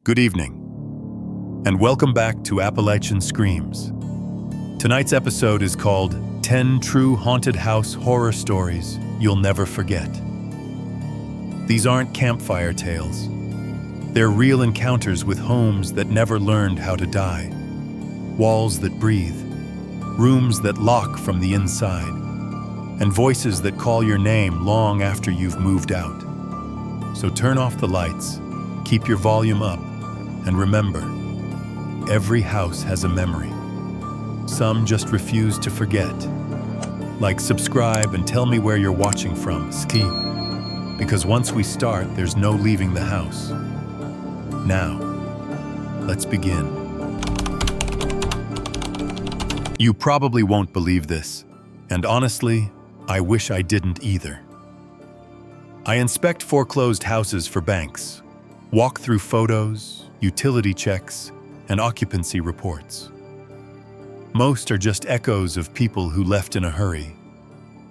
Good evening, and welcome back to Appalachian Screams. Tonight's episode is called 10 True Haunted House Horror Stories You'll Never Forget. These aren't campfire tales. They're real encounters with homes that never learned how to die, walls that breathe, rooms that lock from the inside, and voices that call your name long after you've moved out. So turn off the lights, keep your volume up, and remember, every house has a memory. Some just refuse to forget. Like, subscribe, and tell me where you're watching from, ski. Because once we start, there's no leaving the house. Now, let's begin. You probably won't believe this, and honestly, I wish I didn't either. I inspect foreclosed houses for banks, walk through photos, utility checks, and occupancy reports. Most are just echoes of people who left in a hurry.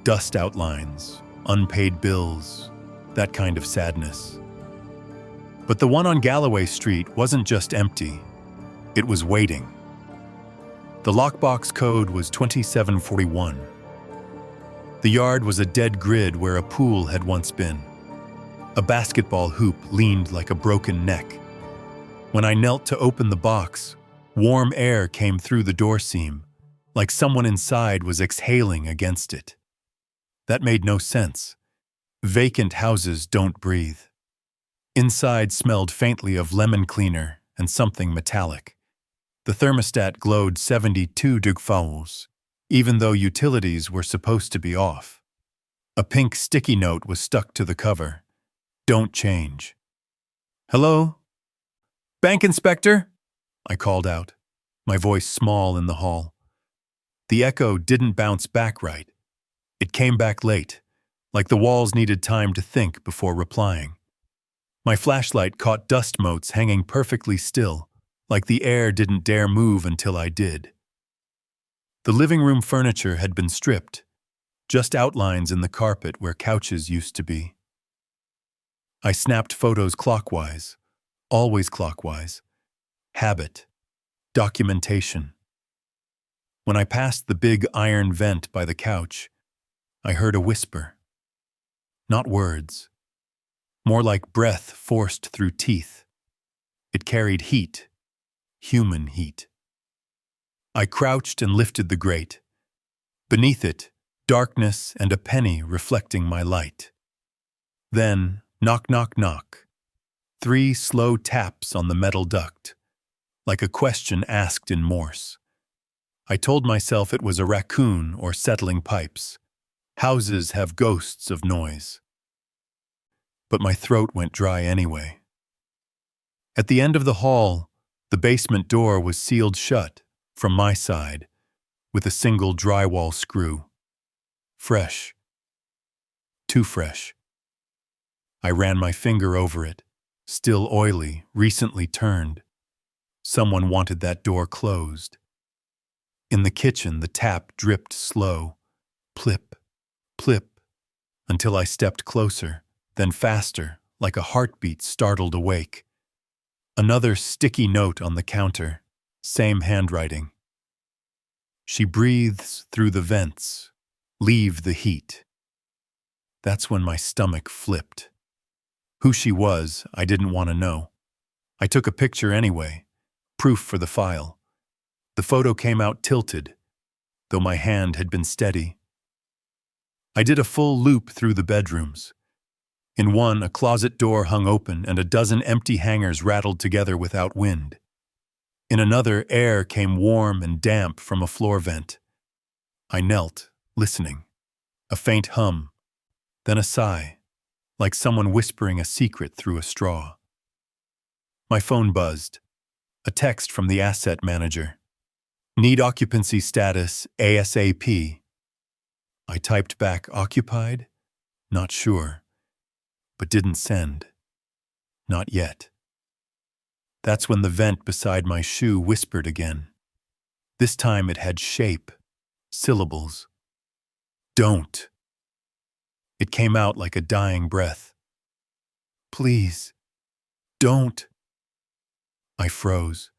Dust outlines, unpaid bills, that kind of sadness. But the one on Galloway Street wasn't just empty, it was waiting. The lockbox code was 2741. The yard was a dead grid where a pool had once been. A basketball hoop leaned like a broken neck. When I knelt to open the box, warm air came through the door seam, like someone inside was exhaling against it. That made no sense. Vacant houses don't breathe. Inside smelled faintly of lemon cleaner and something metallic. The thermostat glowed 72 degrees, even though utilities were supposed to be off. A pink sticky note was stuck to the cover. Don't change. Hello? Bank inspector? I called out, my voice small in the hall. The echo didn't bounce back right. It came back late, like the walls needed time to think before replying. My flashlight caught dust motes hanging perfectly still, like the air didn't dare move until I did. The living room furniture had been stripped, just outlines in the carpet where couches used to be. I snapped photos clockwise, always clockwise. Habit. Documentation. When I passed the big iron vent by the couch, I heard a whisper. Not words. More like breath forced through teeth. It carried heat. Human heat. I crouched and lifted the grate. Beneath it, darkness and a penny reflecting my light. Then, knock, knock, knock. 3 slow taps on the metal duct, like a question asked in Morse. I told myself it was a raccoon or settling pipes. Houses have ghosts of noise. But my throat went dry anyway. At the end of the hall, the basement door was sealed shut, from my side, with a single drywall screw. Fresh. Too fresh. I ran my finger over it. Still oily, recently turned. Someone wanted that door closed. In the kitchen, the tap dripped slow. Plip, plip, until I stepped closer, then faster, like a heartbeat startled awake. Another sticky note on the counter, same handwriting. She breathes through the vents. Leave the heat. That's when my stomach flipped. Who she was, I didn't want to know. I took a picture anyway, proof for the file. The photo came out tilted, though my hand had been steady. I did a full loop through the bedrooms. In one, a closet door hung open and a dozen empty hangers rattled together without wind. In another, air came warm and damp from a floor vent. I knelt, listening. A faint hum, then a sigh. Like someone whispering a secret through a straw. My phone buzzed. A text from the asset manager. Need occupancy status ASAP. I typed back occupied? Not sure. But didn't send. Not yet. That's when the vent beside my shoe whispered again. This time it had shape, syllables. Don't. It came out like a dying breath. Please, don't. froze.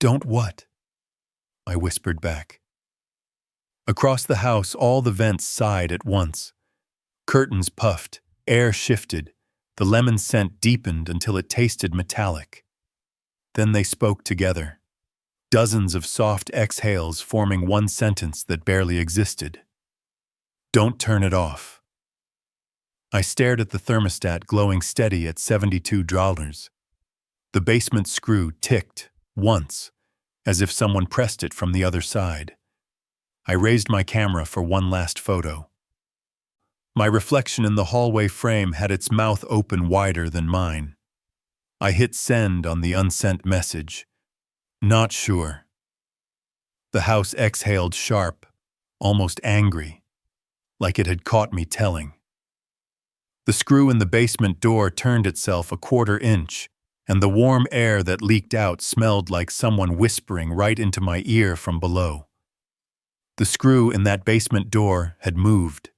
"Don't what?" I whispered back. Across the house, all the vents sighed at once. Curtains puffed, air shifted, the lemon scent deepened until it tasted metallic. Then they spoke together, dozens of soft exhales forming one sentence that barely existed. "Don't turn it off." I stared at the thermostat glowing steady at $72. The basement screw ticked, once, as if someone pressed it from the other side. I raised my camera for one last photo. My reflection in the hallway frame had its mouth open wider than mine. I hit send on the unsent message. Not sure. The house exhaled sharp, almost angry, like it had caught me telling. The screw in the basement door turned itself a quarter inch, and the warm air that leaked out smelled like someone whispering right into my ear from below. The screw in that basement door had moved.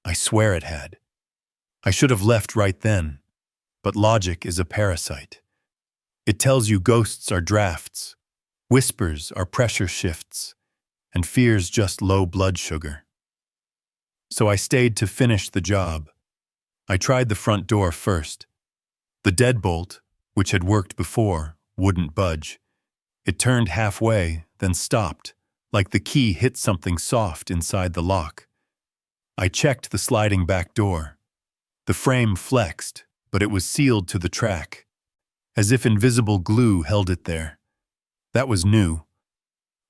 I swear it had. I should have left right then, but logic is a parasite. It tells you ghosts are drafts, whispers are pressure shifts, and fear's just low blood sugar. So I stayed to finish the job. I tried the front door first. The deadbolt, which had worked before, wouldn't budge. It turned halfway, then stopped, like the key hit something soft inside the lock. I checked the sliding back door. The frame flexed, but it was sealed to the track, as if invisible glue held it there. That was new.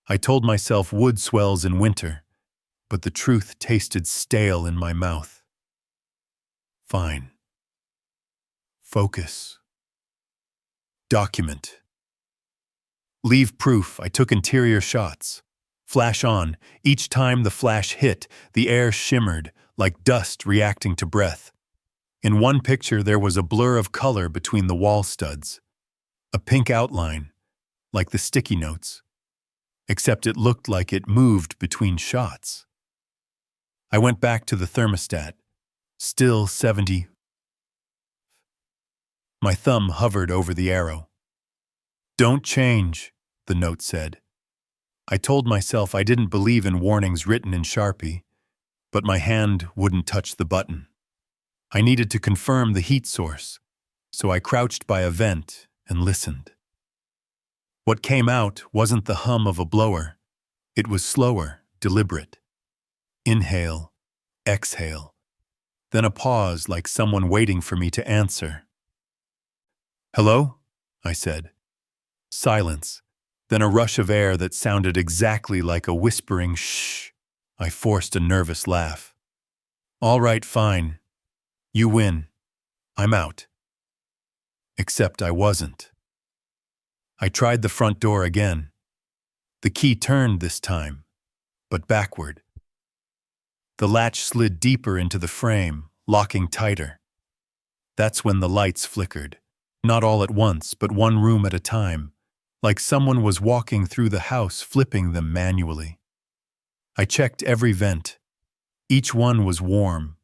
I told myself wood swells in winter, but the truth tasted stale in my mouth. Fine. Focus. Document. Leave proof. I took interior shots. Flash on. Each time the flash hit, the air shimmered, like dust reacting to breath. In one picture, there was a blur of color between the wall studs. A pink outline, like the sticky notes. Except it looked like it moved between shots. I went back to the thermostat. Still 70. My thumb hovered over the arrow. "Don't change," the note said. I told myself I didn't believe in warnings written in Sharpie, but my hand wouldn't touch the button. I needed to confirm the heat source, so I crouched by a vent and listened. What came out wasn't the hum of a blower. It was slower, deliberate. Inhale, exhale. Then a pause like someone waiting for me to answer. "Hello?" I said. Silence, then a rush of air that sounded exactly like a whispering shh. I forced a nervous laugh. "All right, fine. You win. I'm out." Except I wasn't. I tried the front door again. The key turned this time, but backward. The latch slid deeper into the frame, locking tighter. That's when the lights flickered, not all at once, but one room at a time, like someone was walking through the house flipping them manually. I checked every vent. Each one was warm,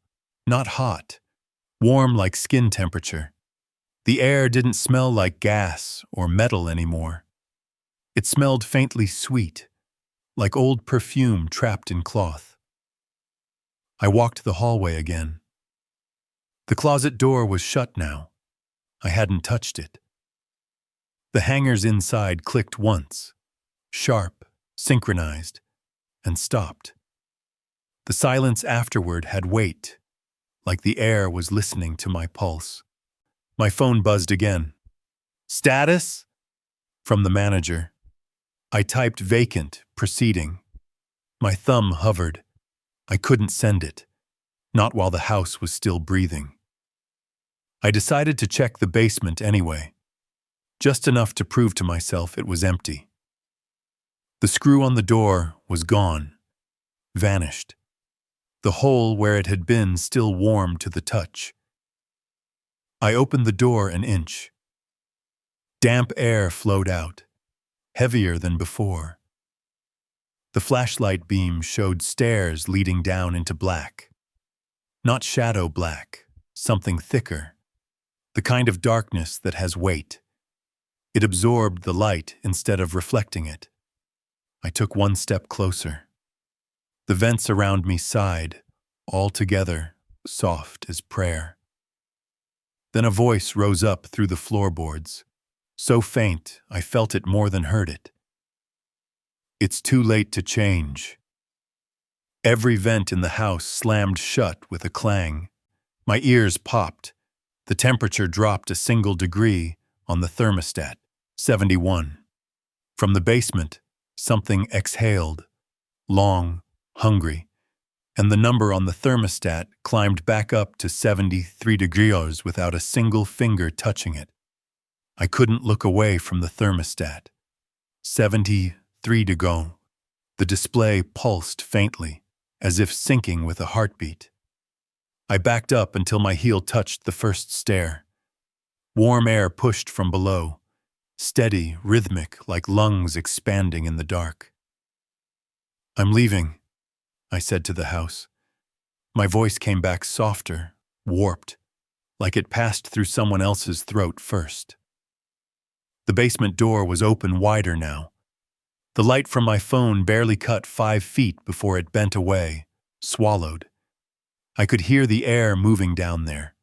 not hot, warm like skin temperature. The air didn't smell like gas or metal anymore. It smelled faintly sweet, like old perfume trapped in cloth. I walked the hallway again. The closet door was shut now. I hadn't touched it. The hangers inside clicked once, sharp, synchronized, and stopped. The silence afterward had weight, like the air was listening to my pulse. My phone buzzed again. "Status?" From the manager. I typed vacant, proceeding. My thumb hovered. I couldn't send it, not while the house was still breathing. I decided to check the basement anyway, just enough to prove to myself it was empty. The screw on the door was gone, vanished. The hole where it had been still warm to the touch. I opened the door an inch. Damp air flowed out, heavier than before. The flashlight beam showed stairs leading down into black. Not shadow black, something thicker. The kind of darkness that has weight. It absorbed the light instead of reflecting it. I took one step closer. The vents around me sighed, all together, soft as prayer. Then a voice rose up through the floorboards, so faint I felt it more than heard it. It's too late to change. Every vent in the house slammed shut with a clang. My ears popped. The temperature dropped a single degree on the thermostat, 71. From the basement, something exhaled, long, hungry, and the number on the thermostat climbed back up to 73 degrees without a single finger touching it. I couldn't look away from the thermostat. 73 to go. The display pulsed faintly, as if syncing with a heartbeat. I backed up until my heel touched the first stair. Warm air pushed from below, steady, rhythmic, like lungs expanding in the dark. "I'm leaving," I said to the house. My voice came back softer, warped, like it passed through someone else's throat first. The basement door was open wider now. The light from my phone barely cut 5 feet before it bent away, swallowed. I could hear the air moving down there,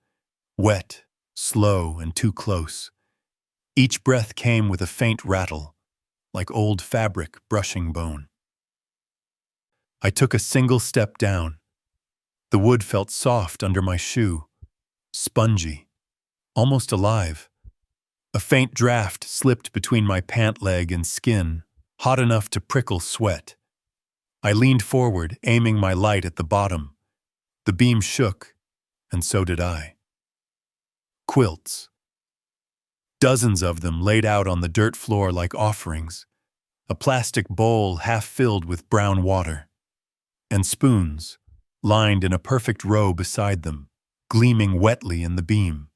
wet, slow, and too close. Each breath came with a faint rattle, like old fabric brushing bone. I took a single step down. The wood felt soft under my shoe, spongy, almost alive. A faint draft slipped between my pant leg and skin, hot enough to prickle sweat. I leaned forward, aiming my light at the bottom. The beam shook, and so did I. Quilts. Dozens of them laid out on the dirt floor like offerings, a plastic bowl half filled with brown water, and spoons, lined in a perfect row beside them, gleaming wetly in the beam.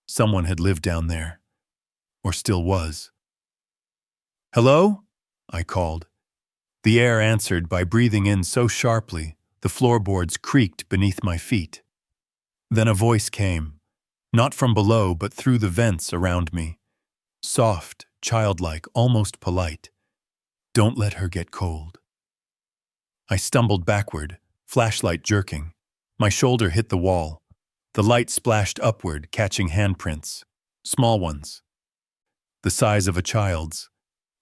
Someone had lived down there, or still was. "Hello?" I called. The air answered by breathing in so sharply, the floorboards creaked beneath my feet. Then a voice came, not from below but through the vents around me. Soft, childlike, almost polite. "Don't let her get cold." I stumbled backward, flashlight jerking. My shoulder hit the wall. The light splashed upward, catching handprints, small ones, the size of a child's,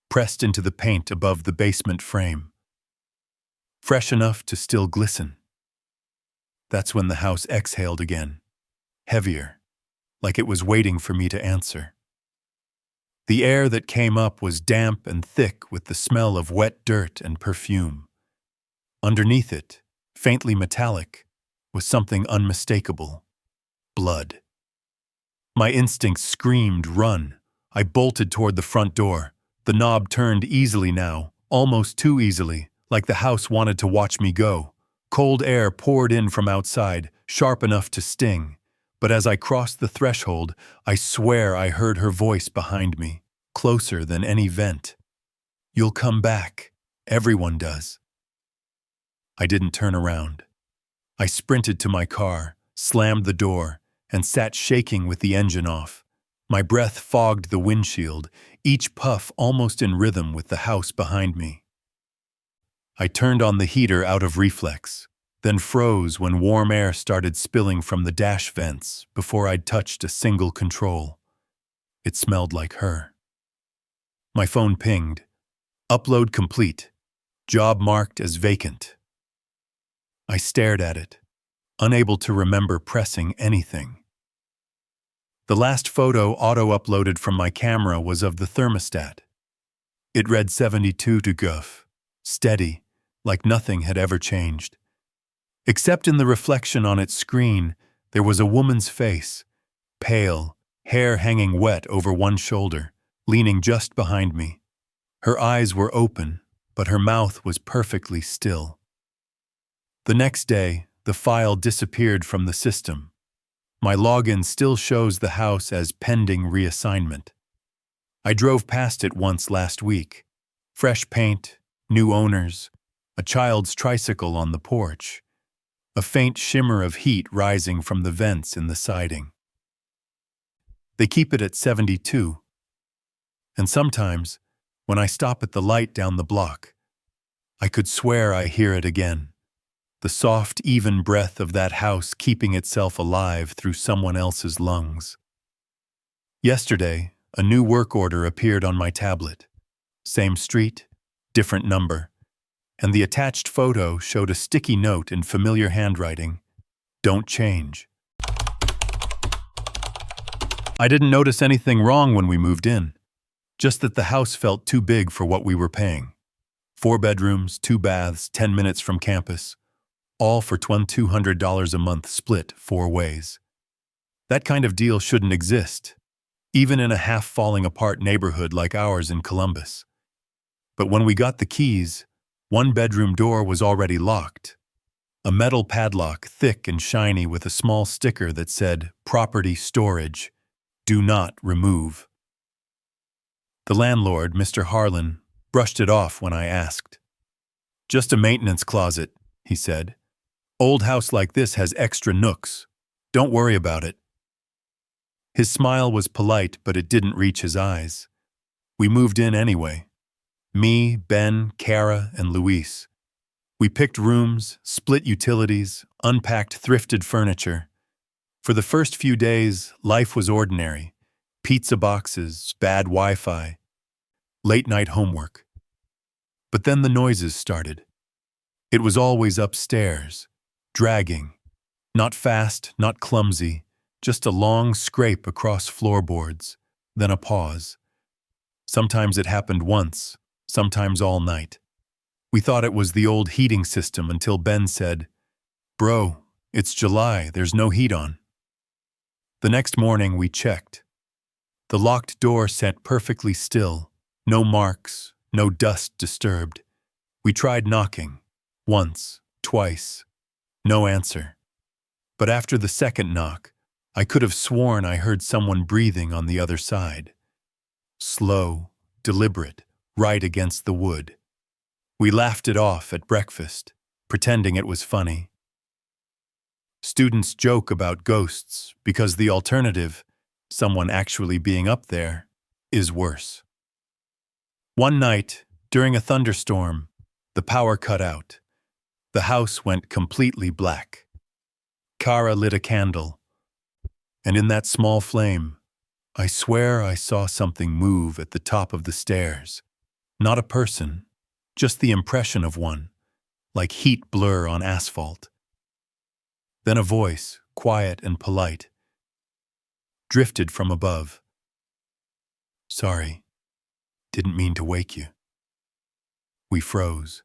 pressed into the paint above the basement frame. Fresh enough to still glisten. That's when the house exhaled again, heavier, like it was waiting for me to answer. The air that came up was damp and thick with the smell of wet dirt and perfume. Underneath it, faintly metallic, was something unmistakable. Blood. My instincts screamed, "Run!" I bolted toward the front door. The knob turned easily now, almost too easily, like the house wanted to watch me go. Cold air poured in from outside, sharp enough to sting. But as I crossed the threshold, I swear I heard her voice behind me, closer than any vent. "You'll come back. Everyone does." I didn't turn around. I sprinted to my car, slammed the door, and sat shaking with the engine off. My breath fogged the windshield, each puff almost in rhythm with the house behind me. I turned on the heater out of reflex, then froze when warm air started spilling from the dash vents before I'd touched a single control. It smelled like her. My phone pinged. "Upload complete. Job marked as vacant." I stared at it, unable to remember pressing anything. The last photo auto-uploaded from my camera was of the thermostat. It read 72 to Gulf, steady, like nothing had ever changed. Except in the reflection on its screen, there was a woman's face, pale, hair hanging wet over one shoulder, leaning just behind me. Her eyes were open, but her mouth was perfectly still. The next day, the file disappeared from the system. My login still shows the house as pending reassignment. I drove past it once last week. Fresh paint, new owners, a child's tricycle on the porch, a faint shimmer of heat rising from the vents in the siding. They keep it at 72. And sometimes, when I stop at the light down the block, I could swear I hear it again. The soft, even breath of that house keeping itself alive through someone else's lungs. Yesterday, a new work order appeared on my tablet. Same street, different number, and the attached photo showed a sticky note in familiar handwriting. Don't change. I didn't notice anything wrong when we moved in, just that the house felt too big for what we were paying. 4 bedrooms, 2 baths, 10 minutes from campus, all for $200 a month split 4 ways. That kind of deal shouldn't exist, even in a half-falling-apart neighborhood like ours in Columbus. But when we got the keys, 1 bedroom door was already locked. A metal padlock, thick and shiny with a small sticker that said, "Property storage. Do not remove." The landlord, Mr. Harlan, brushed it off when I asked. "Just a maintenance closet," he said. "Old house like this has extra nooks. Don't worry about it." His smile was polite, but it didn't reach his eyes. We moved in anyway. Me, Ben, Kara, and Luis. We picked rooms, split utilities, unpacked thrifted furniture. For the first few days, life was ordinary. Pizza boxes, bad Wi-Fi, late-night homework. But then the noises started. It was always upstairs, dragging. Not fast, not clumsy, just a long scrape across floorboards, then a pause. Sometimes it happened once, sometimes all night. We thought it was the old heating system until Ben said, "Bro, it's July, there's no heat on." The next morning we checked. The locked door sat perfectly still, no marks, no dust disturbed. We tried knocking, once, twice, no answer. But after the second knock, I could have sworn I heard someone breathing on the other side. Slow, deliberate, right against the wood. We laughed it off at breakfast, pretending it was funny. Students joke about ghosts because the alternative, someone actually being up there, is worse. One night, during a thunderstorm, the power cut out. The house went completely black. Kara lit a candle, and in that small flame, I swear I saw something move at the top of the stairs. Not a person, just the impression of one, like heat blur on asphalt. Then a voice, quiet and polite, drifted from above. "Sorry, didn't mean to wake you." We froze.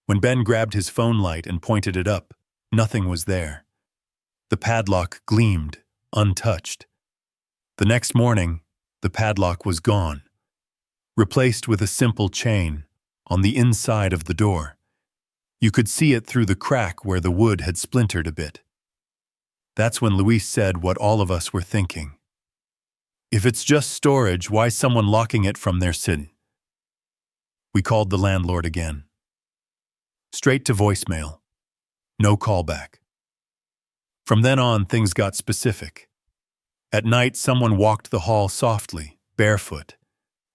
When Ben grabbed his phone light and pointed it up, nothing was there. The padlock gleamed, untouched. The next morning, the padlock was gone, replaced with a simple chain on the inside of the door. You could see it through the crack where the wood had splintered a bit. That's when Luis said what all of us were thinking. If it's just storage, why someone locking it from their sin? We called the landlord again. Straight to voicemail. No callback. From then on, things got specific. At night, someone walked the hall softly, barefoot.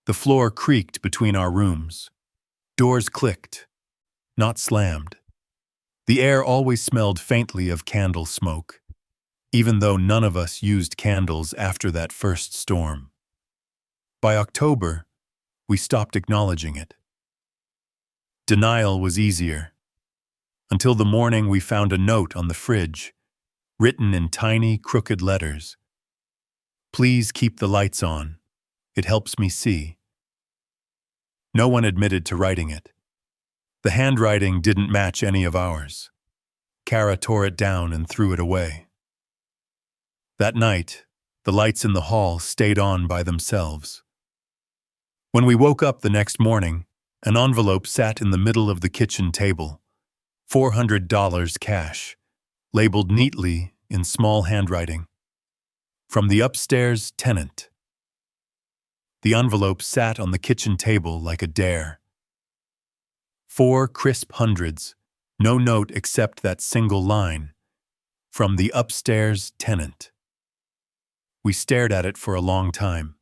The floor creaked between our rooms. Doors clicked, not slammed. The air always smelled faintly of candle smoke, even though none of us used candles after that first storm. By October, we stopped acknowledging it. Denial was easier, until the morning we found a note on the fridge, written in tiny, crooked letters. "Please keep the lights on. It helps me see." No one admitted to writing it. The handwriting didn't match any of ours. Kara tore it down and threw it away. That night, the lights in the hall stayed on by themselves. When we woke up the next morning, an envelope sat in the middle of the kitchen table. $400 cash, labeled neatly in small handwriting. From the upstairs tenant. The envelope sat on the kitchen table like a dare. 4 crisp hundreds, no note except that single line. From the upstairs tenant. We stared at it for a long time.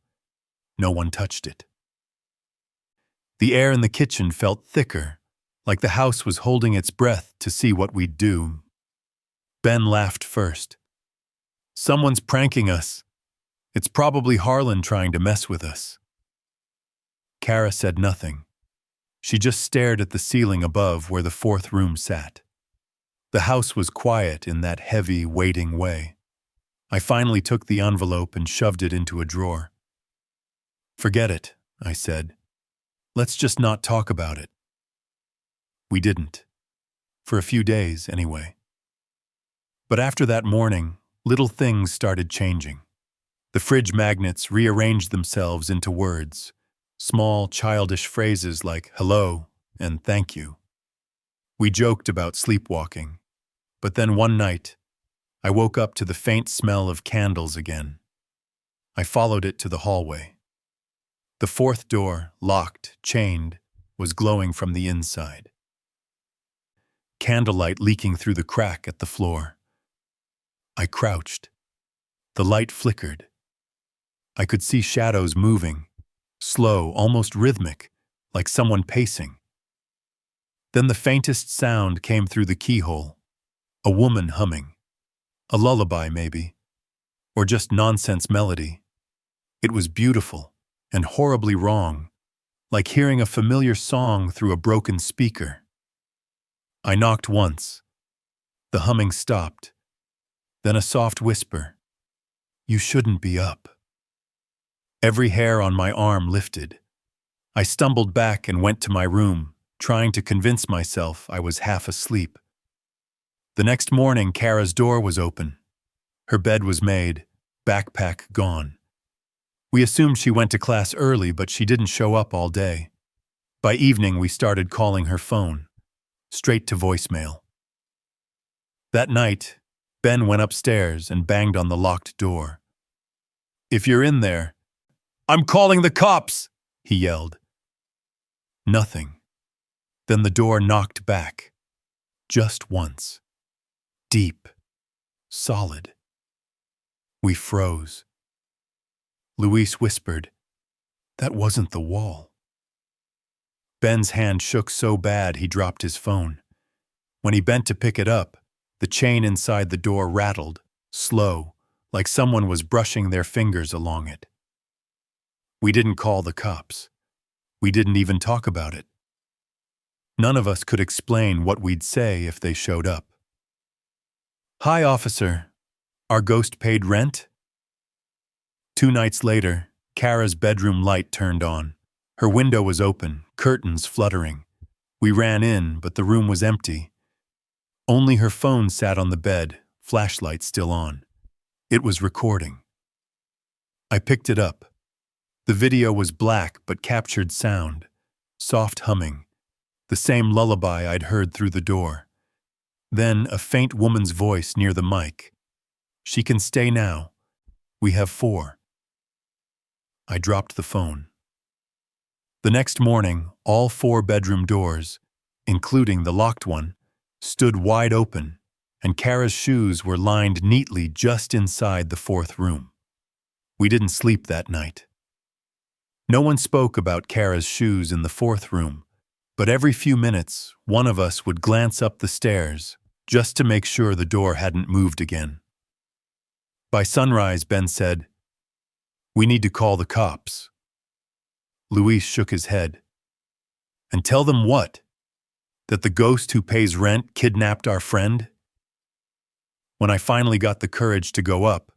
No one touched it. The air in the kitchen felt thicker, like the house was holding its breath to see what we'd do. Ben laughed first. "Someone's pranking us. It's probably Harlan trying to mess with us." Kara said nothing. She just stared at the ceiling above where the fourth room sat. The house was quiet in that heavy, waiting way. I finally took the envelope and shoved it into a drawer. "Forget it," I said. "Let's just not talk about it." We didn't. For a few days, anyway. But after that morning, little things started changing. The fridge magnets rearranged themselves into words, small, childish phrases like hello and thank you. We joked about sleepwalking, but then one night, I woke up to the faint smell of candles again. I followed it to the hallway. The fourth door, locked, chained, was glowing from the inside. Candlelight leaking through the crack at the floor. I crouched. The light flickered. I could see shadows moving, slow, almost rhythmic, like someone pacing. Then the faintest sound came through the keyhole. A woman humming. A lullaby, maybe. Or just nonsense melody. It was beautiful and horribly wrong, like hearing a familiar song through a broken speaker. I knocked once. The humming stopped. Then a soft whisper. "You shouldn't be up." Every hair on my arm lifted. I stumbled back and went to my room, trying to convince myself I was half asleep. The next morning, Kara's door was open. Her bed was made, backpack gone. We assumed she went to class early, but she didn't show up all day. By evening, we started calling her phone, straight to voicemail. That night, Ben went upstairs and banged on the locked door. "If you're in there..." "I'm calling the cops!" he yelled. Nothing. Then the door knocked back. Just once. Deep. Solid. We froze. Luis whispered, "That wasn't the wall." Ben's hand shook so bad he dropped his phone. When he bent to pick it up, the chain inside the door rattled, slow, like someone was brushing their fingers along it. We didn't call the cops. We didn't even talk about it. None of us could explain what we'd say if they showed up. "Hi, officer. Our ghost paid rent?" 2 nights later, Kara's bedroom light turned on. Her window was open, curtains fluttering. We ran in, but the room was empty. Only her phone sat on the bed, flashlight still on. It was recording. I picked it up. The video was black but captured sound, soft humming, the same lullaby I'd heard through the door. Then a faint woman's voice near the mic. "She can stay now. We have 4. I dropped the phone. The next morning, all 4 bedroom doors, including the locked one, stood wide open, and Kara's shoes were lined neatly just inside the 4th room. We didn't sleep that night. No one spoke about Kara's shoes in the 4th room, but every few minutes, one of us would glance up the stairs just to make sure the door hadn't moved again. By sunrise, Ben said, "We need to call the cops." Luis shook his head. "And tell them what? That the ghost who pays rent kidnapped our friend?" When I finally got the courage to go up,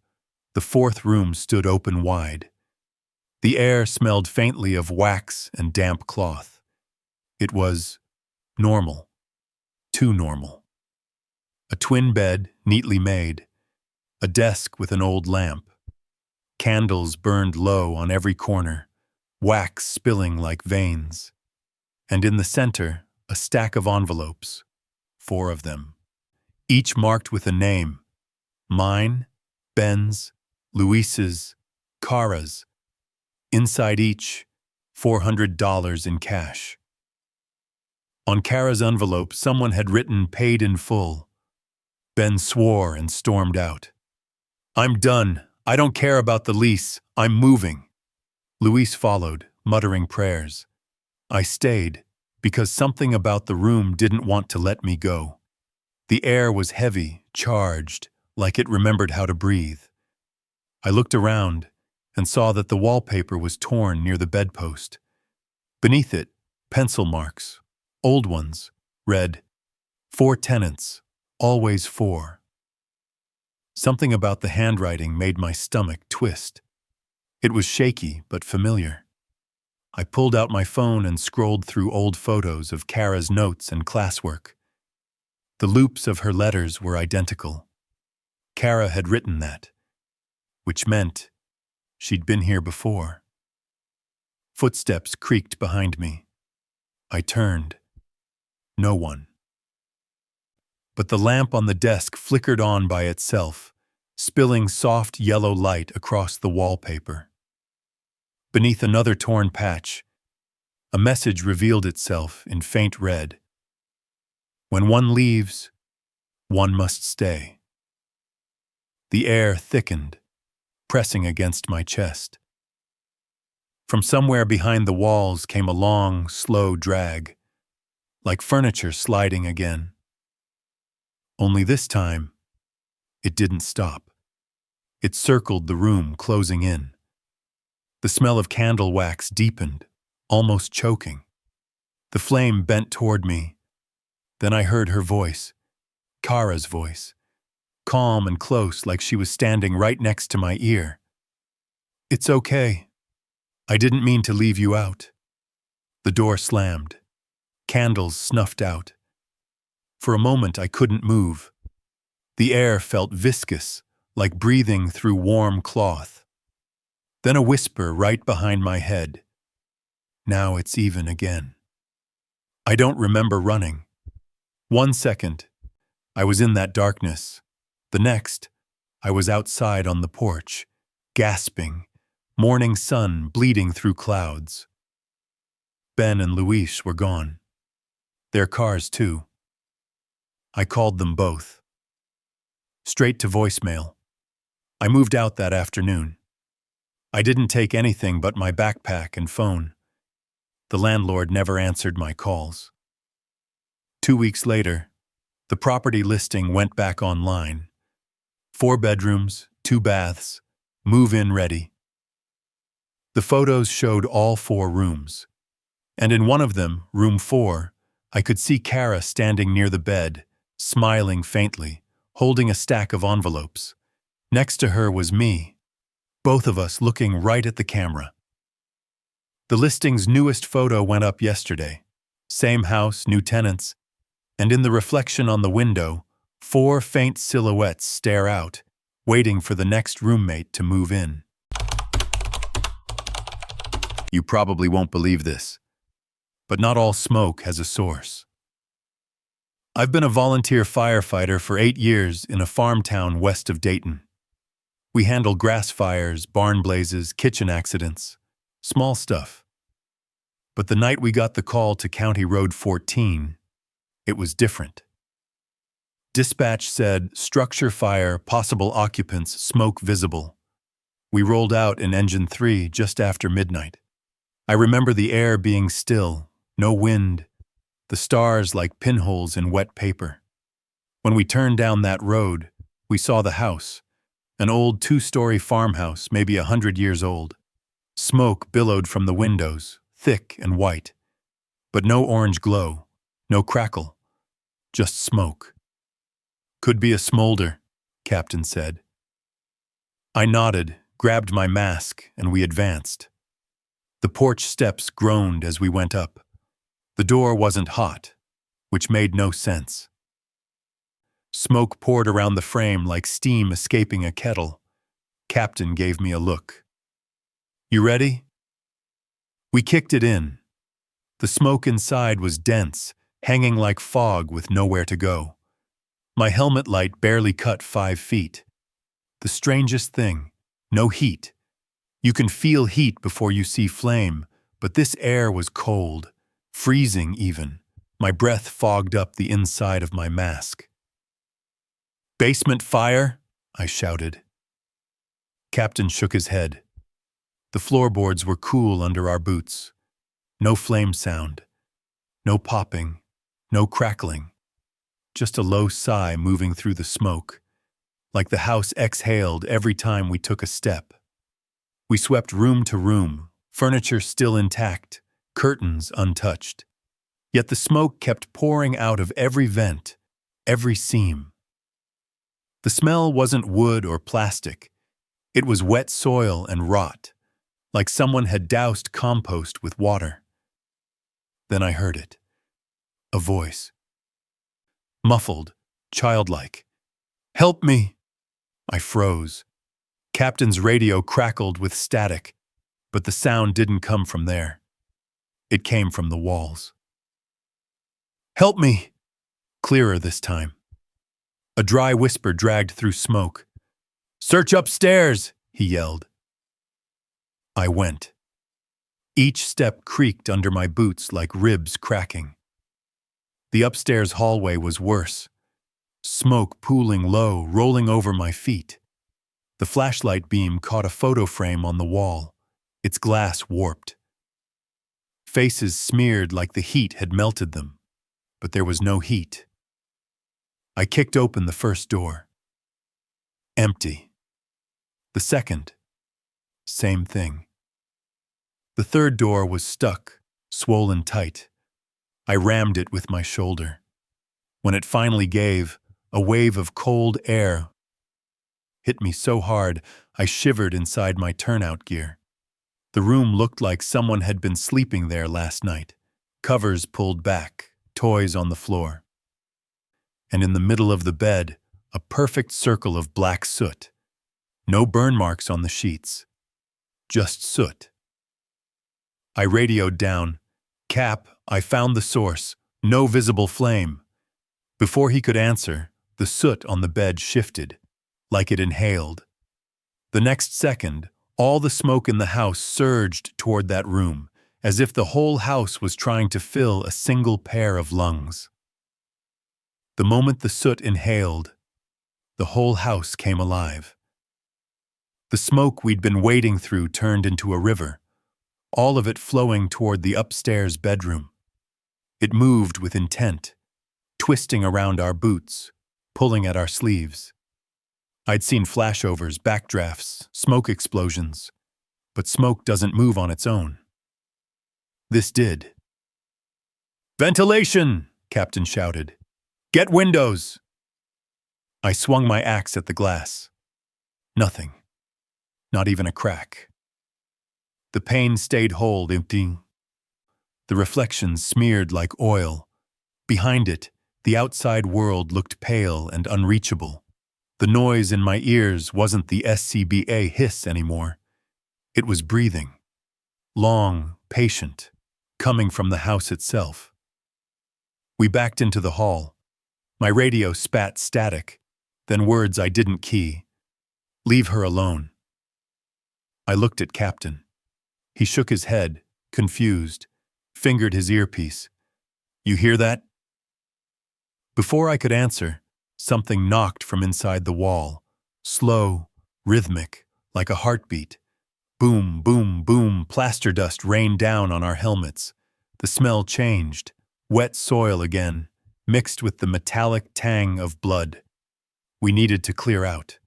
the 4th room stood open wide. The air smelled faintly of wax and damp cloth. It was normal. Too normal. A twin bed, neatly made. A desk with an old lamp. Candles burned low on every corner, wax spilling like veins. And in the center, a stack of envelopes, 4 of them, each marked with a name. Mine, Ben's, Luis's, Kara's. Inside each, $400 in cash. On Kara's envelope, someone had written "paid in full." Ben swore and stormed out. "I'm done. I don't care about the lease. I'm moving." Luis followed, muttering prayers. I stayed, because something about the room didn't want to let me go. The air was heavy, charged, like it remembered how to breathe. I looked around and saw that the wallpaper was torn near the bedpost. Beneath it, pencil marks, old ones, read, 4 tenants, always 4. Something about the handwriting made my stomach twist. It was shaky but familiar. I pulled out my phone and scrolled through old photos of Kara's notes and classwork. The loops of her letters were identical. Kara had written that, which meant she'd been here before. Footsteps creaked behind me. I turned. No one. But the lamp on the desk flickered on by itself, spilling soft yellow light across the wallpaper. Beneath another torn patch, a message revealed itself in faint red. When one leaves, one must stay. The air thickened, pressing against my chest. From somewhere behind the walls came a long, slow drag, like furniture sliding again. Only this time, it didn't stop. It circled the room, closing in. The smell of candle wax deepened, almost choking. The flame bent toward me. Then I heard her voice, Kara's voice, calm and close like she was standing right next to my ear. It's okay. I didn't mean to leave you out. The door slammed. Candles snuffed out. For a moment I couldn't move. The air felt viscous, like breathing through warm cloth. Then a whisper right behind my head. Now it's even again. I don't remember running. 1 second, I was in that darkness. The next, I was outside on the porch, gasping, morning sun bleeding through clouds. Ben and Luis were gone. Their cars, too. I called them both. Straight to voicemail. I moved out that afternoon. I didn't take anything but my backpack and phone. The landlord never answered my calls. 2 weeks later, the property listing went back online. 4 bedrooms, 2 baths, move-in ready. The photos showed all 4 rooms. And in one of them, room 4, I could see Kara standing near the bed, smiling faintly, holding a stack of envelopes. Next to her was me, both of us looking right at the camera. The listing's newest photo went up yesterday. Same house, new tenants, and in the reflection on the window, 4 faint silhouettes stare out, waiting for the next roommate to move in. You probably won't believe this, but not all smoke has a source. I've been a volunteer firefighter for 8 years in a farm town west of Dayton. We handle grass fires, barn blazes, kitchen accidents, small stuff. But the night we got the call to County Road 14, it was different. Dispatch said, structure fire, possible occupants, smoke visible. We rolled out in engine 3 just after midnight. I remember the air being still, no wind, the stars like pinholes in wet paper. When we turned down that road, we saw the house. An old 2-story farmhouse, maybe 100 years old. Smoke billowed from the windows, thick and white. But no orange glow, no crackle, just smoke. Could be a smolder, Captain said. I nodded, grabbed my mask, and we advanced. The porch steps groaned as we went up. The door wasn't hot, which made no sense. Smoke poured around the frame like steam escaping a kettle. Captain gave me a look. You ready? We kicked it in. The smoke inside was dense, hanging like fog with nowhere to go. My helmet light barely cut 5 feet. The strangest thing, no heat. You can feel heat before you see flame, but this air was cold, freezing even. My breath fogged up the inside of my mask. Basement fire? I shouted. Captain shook his head. The floorboards were cool under our boots. No flame sound, no popping, no crackling. Just a low sigh moving through the smoke, like the house exhaled every time we took a step. We swept room to room, furniture still intact, curtains untouched. Yet the smoke kept pouring out of every vent, every seam. The smell wasn't wood or plastic. It was wet soil and rot, like someone had doused compost with water. Then I heard it. A voice. Muffled, childlike. "Help me!" I froze. Captain's radio crackled with static, but the sound didn't come from there. It came from the walls. "Help me!" Clearer this time. A dry whisper dragged through smoke. "Search upstairs!" he yelled. I went. Each step creaked under my boots like ribs cracking. The upstairs hallway was worse. Smoke pooling low, rolling over my feet. The flashlight beam caught a photo frame on the wall, its glass warped. Faces smeared like the heat had melted them, but there was no heat. I kicked open the first door. Empty. The second. Same thing. The third door was stuck, swollen tight. I rammed it with my shoulder. When it finally gave, a wave of cold air hit me so hard I shivered inside my turnout gear. The room looked like someone had been sleeping there last night. Covers pulled back, toys on the floor. And in the middle of the bed, a perfect circle of black soot. No burn marks on the sheets. Just soot. I radioed down. "Cap, I found the source. No visible flame." Before he could answer, the soot on the bed shifted, like it inhaled. The next second, all the smoke in the house surged toward that room, as if the whole house was trying to fill a single pair of lungs. The moment the soot inhaled, the whole house came alive. The smoke we'd been wading through turned into a river, all of it flowing toward the upstairs bedroom. It moved with intent, twisting around our boots, pulling at our sleeves. I'd seen flashovers, backdrafts, smoke explosions, but smoke doesn't move on its own. This did. "Ventilation!" Captain shouted. "Get windows!" I swung my axe at the glass. Nothing. Not even a crack. The pane stayed whole, empty. The reflections smeared like oil. Behind it, the outside world looked pale and unreachable. The noise in my ears wasn't the SCBA hiss anymore. It was breathing. Long, patient, coming from the house itself. We backed into the hall. My radio spat static, then words I didn't key. "Leave her alone." I looked at Captain. He shook his head, confused, fingered his earpiece. "You hear that?" Before I could answer, something knocked from inside the wall, slow, rhythmic, like a heartbeat. Boom, boom, boom, plaster dust rained down on our helmets. The smell changed, wet soil again, mixed with the metallic tang of blood. We needed to clear out.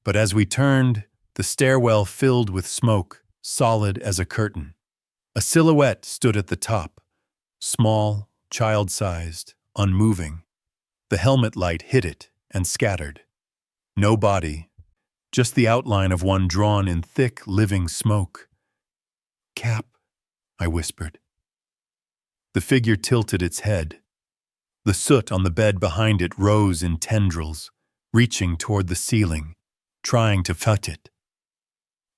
But as we turned, the stairwell filled with smoke, solid as a curtain. A silhouette stood at the top, small, child-sized, unmoving. The helmet light hit it and scattered. No body, just the outline of one drawn in thick, living smoke. "Cap," I whispered. The figure tilted its head. The soot on the bed behind it rose in tendrils, reaching toward the ceiling, trying to touch it.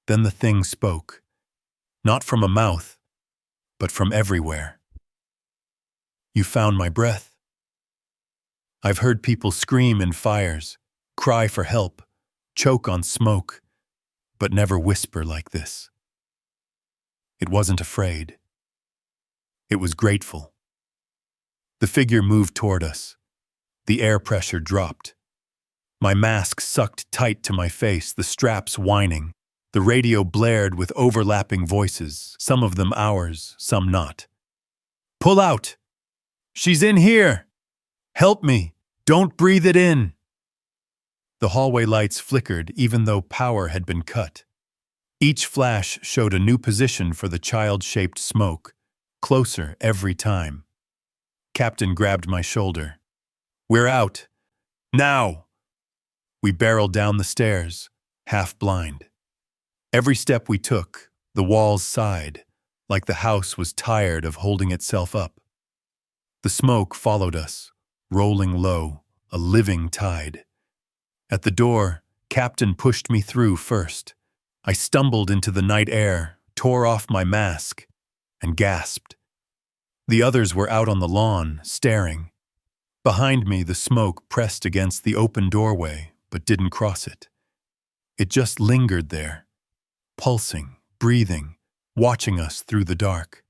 Then the thing spoke, not from a mouth, but from everywhere. "You found my breath. I've heard people scream in fires, cry for help, choke on smoke, but never whisper like this." It wasn't afraid. It was grateful. The figure moved toward us. The air pressure dropped. My mask sucked tight to my face, the straps whining. The radio blared with overlapping voices, some of them ours, some not. "Pull out! She's in here! Help me! Don't breathe it in!" The hallway lights flickered even though power had been cut. Each flash showed a new position for the child-shaped smoke, closer every time. Captain grabbed my shoulder. "We're out! Now!" We barreled down the stairs, half blind. Every step we took, the walls sighed, like the house was tired of holding itself up. The smoke followed us, rolling low, a living tide. At the door, Captain pushed me through first. I stumbled into the night air, tore off my mask, and gasped. The others were out on the lawn, staring. Behind me, the smoke pressed against the open doorway, but didn't cross it. It just lingered there, pulsing, breathing, watching us through the dark.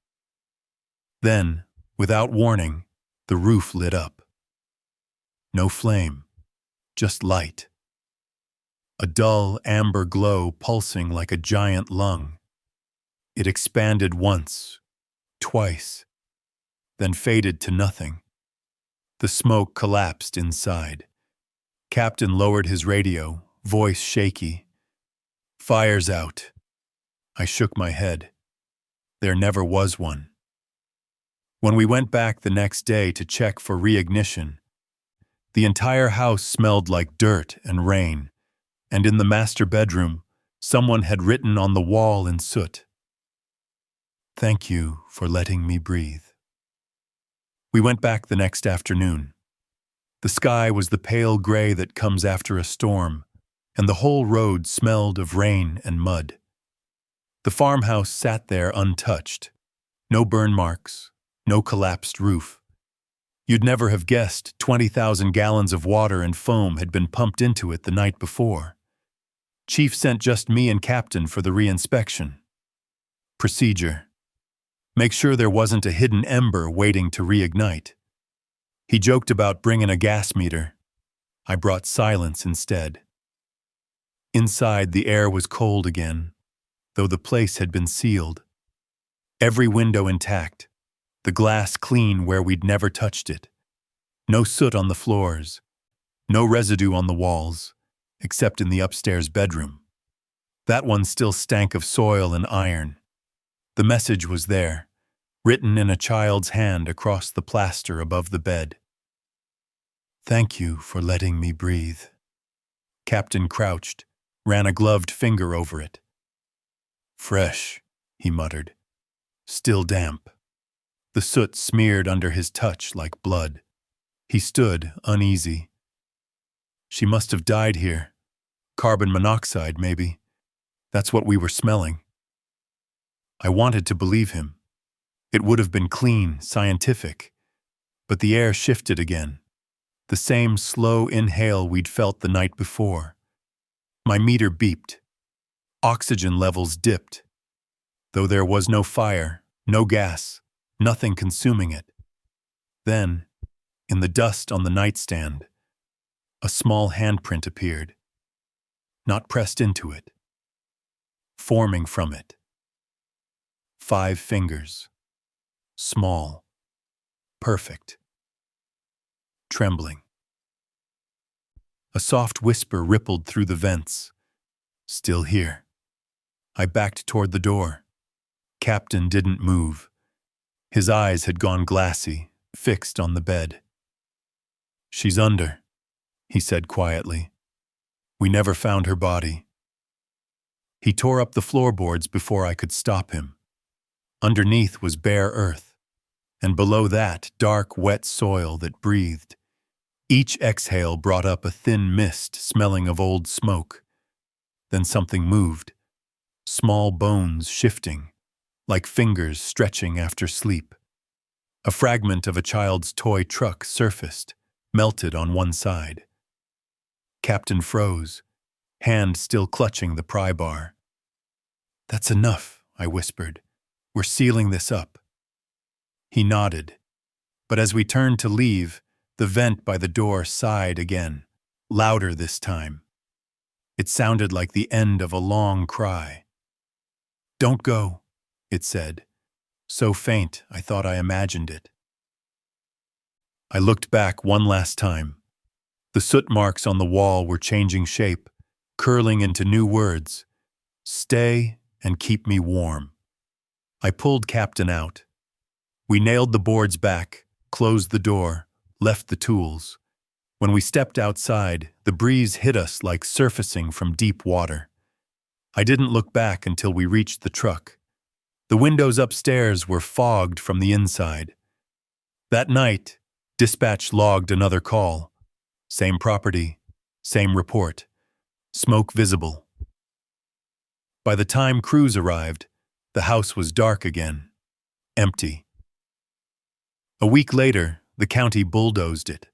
Then, without warning, the roof lit up. No flame, just light. A dull amber glow pulsing like a giant lung. It expanded once, twice, then faded to nothing. The smoke collapsed inside. Captain lowered his radio, voice shaky. "Fire's out." I shook my head. There never was one. When we went back the next day to check for reignition, the entire house smelled like dirt and rain, and in the master bedroom, someone had written on the wall in soot, "Thank you for letting me breathe." We went back the next afternoon. The sky was the pale gray that comes after a storm, and the whole road smelled of rain and mud. The farmhouse sat there untouched. No burn marks, no collapsed roof. You'd never have guessed 20,000 gallons of water and foam had been pumped into it the night before. Chief sent just me and Captain for the reinspection. Procedure: make sure there wasn't a hidden ember waiting to reignite. He joked about bringing a gas meter. I brought silence instead. Inside, the air was cold again, though the place had been sealed. Every window intact, the glass clean where we'd never touched it. No soot on the floors, no residue on the walls, except in the upstairs bedroom. That one still stank of soil and iron. The message was there, written in a child's hand across the plaster above the bed. "Thank you for letting me breathe." Captain crouched, ran a gloved finger over it. "Fresh," he muttered. "Still damp." The soot smeared under his touch like blood. He stood, uneasy. "She must have died here. Carbon monoxide, maybe. That's what we were smelling." I wanted to believe him. It would have been clean, scientific. But the air shifted again. The same slow inhale we'd felt the night before. My meter beeped. Oxygen levels dipped. Though there was no fire, no gas, nothing consuming it. Then, in the dust on the nightstand, a small handprint appeared. Not pressed into it. Forming from it. 5 fingers. Small. Perfect. Trembling. A soft whisper rippled through the vents. "Still here." I backed toward the door. Captain didn't move. His eyes had gone glassy, fixed on the bed. "She's under," he said quietly. "We never found her body." He tore up the floorboards before I could stop him. Underneath was bare earth, and below that dark, wet soil that breathed. Each exhale brought up a thin mist smelling of old smoke. Then something moved, small bones shifting, like fingers stretching after sleep. A fragment of a child's toy truck surfaced, melted on one side. Captain froze, hand still clutching the pry bar. "That's enough," I whispered. "We're sealing this up." He nodded, but as we turned to leave, the vent by the door sighed again, louder this time. It sounded like the end of a long cry. "Don't go," it said, so faint I thought I imagined it. I looked back one last time. The soot marks on the wall were changing shape, curling into new words. "Stay and keep me warm." I pulled Captain out. We nailed the boards back, closed the door, left the tools. When we stepped outside, the breeze hit us like surfacing from deep water. I didn't look back until we reached the truck. The windows upstairs were fogged from the inside. That night, dispatch logged another call. Same property, same report. Smoke visible. By the time crews arrived, the house was dark again, empty. A week later, the county bulldozed it.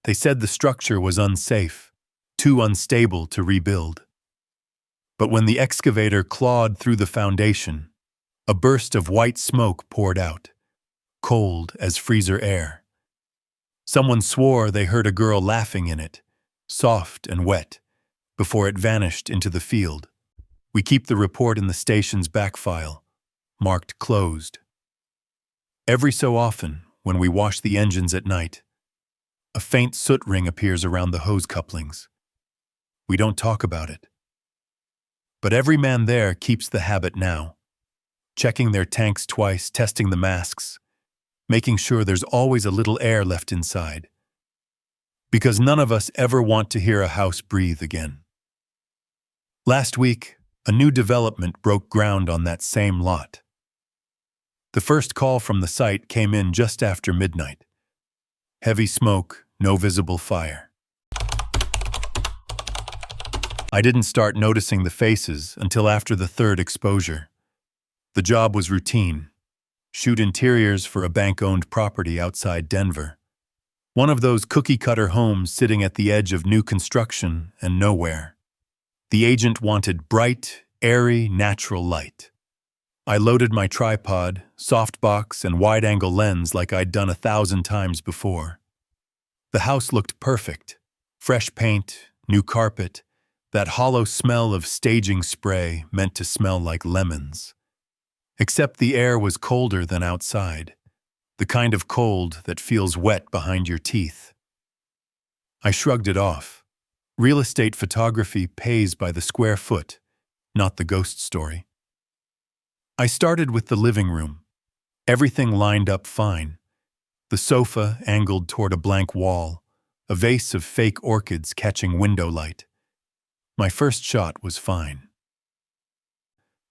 They said the structure was unsafe, too unstable to rebuild. But when the excavator clawed through the foundation, a burst of white smoke poured out, cold as freezer air. Someone swore they heard a girl laughing in it, soft and wet, before it vanished into the field. We keep the report in the station's back file, marked closed. Every so often, when we wash the engines at night, a faint soot ring appears around the hose couplings. We don't talk about it. But every man there keeps the habit now, checking their tanks twice, testing the masks, making sure there's always a little air left inside. Because none of us ever want to hear a house breathe again. Last week, a new development broke ground on that same lot. The first call from the site came in just after midnight. Heavy smoke, no visible fire. I didn't start noticing the faces until after the third exposure. The job was routine. Shoot interiors for a bank-owned property outside Denver. One of those cookie-cutter homes sitting at the edge of new construction and nowhere. The agent wanted bright, airy, natural light. I loaded my tripod, softbox, and wide-angle lens like I'd done 1,000 times before. The house looked perfect. Fresh paint, new carpet, that hollow smell of staging spray meant to smell like lemons. Except the air was colder than outside, the kind of cold that feels wet behind your teeth. I shrugged it off. Real estate photography pays by the square foot, not the ghost story. I started with the living room. Everything lined up fine. The sofa angled toward a blank wall, a vase of fake orchids catching window light. My first shot was fine.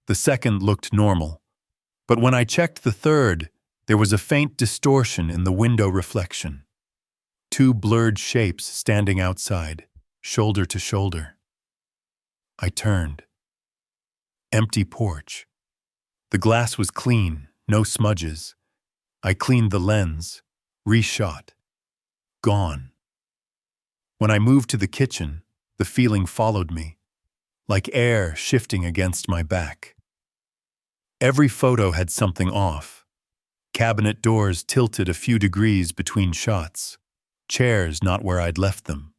The second looked normal, but when I checked the third, there was a faint distortion in the window reflection. Two blurred shapes standing outside, shoulder to shoulder. I turned. Empty porch. The glass was clean, no smudges. I cleaned the lens, reshot. Gone. When I moved to the kitchen, the feeling followed me, like air shifting against my back. Every photo had something off. Cabinet doors tilted a few degrees between shots, chairs not where I'd left them.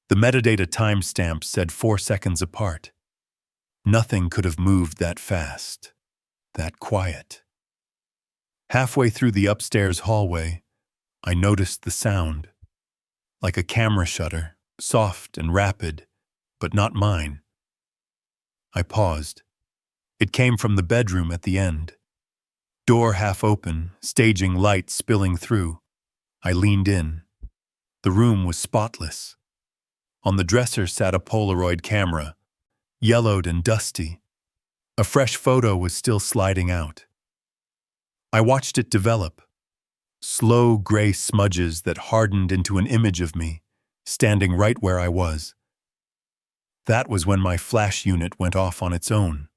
The metadata timestamp said 4 seconds apart. Nothing could have moved that fast, that quiet. Halfway through the upstairs hallway, I noticed the sound, like a camera shutter, soft and rapid, but not mine. I paused. It came from the bedroom at the end. Door half open, staging light spilling through. I leaned in. The room was spotless. On the dresser sat a Polaroid camera, yellowed and dusty. A fresh photo was still sliding out. I watched it develop. Slow gray smudges that hardened into an image of me, standing right where I was. That was when my flash unit went off on its own,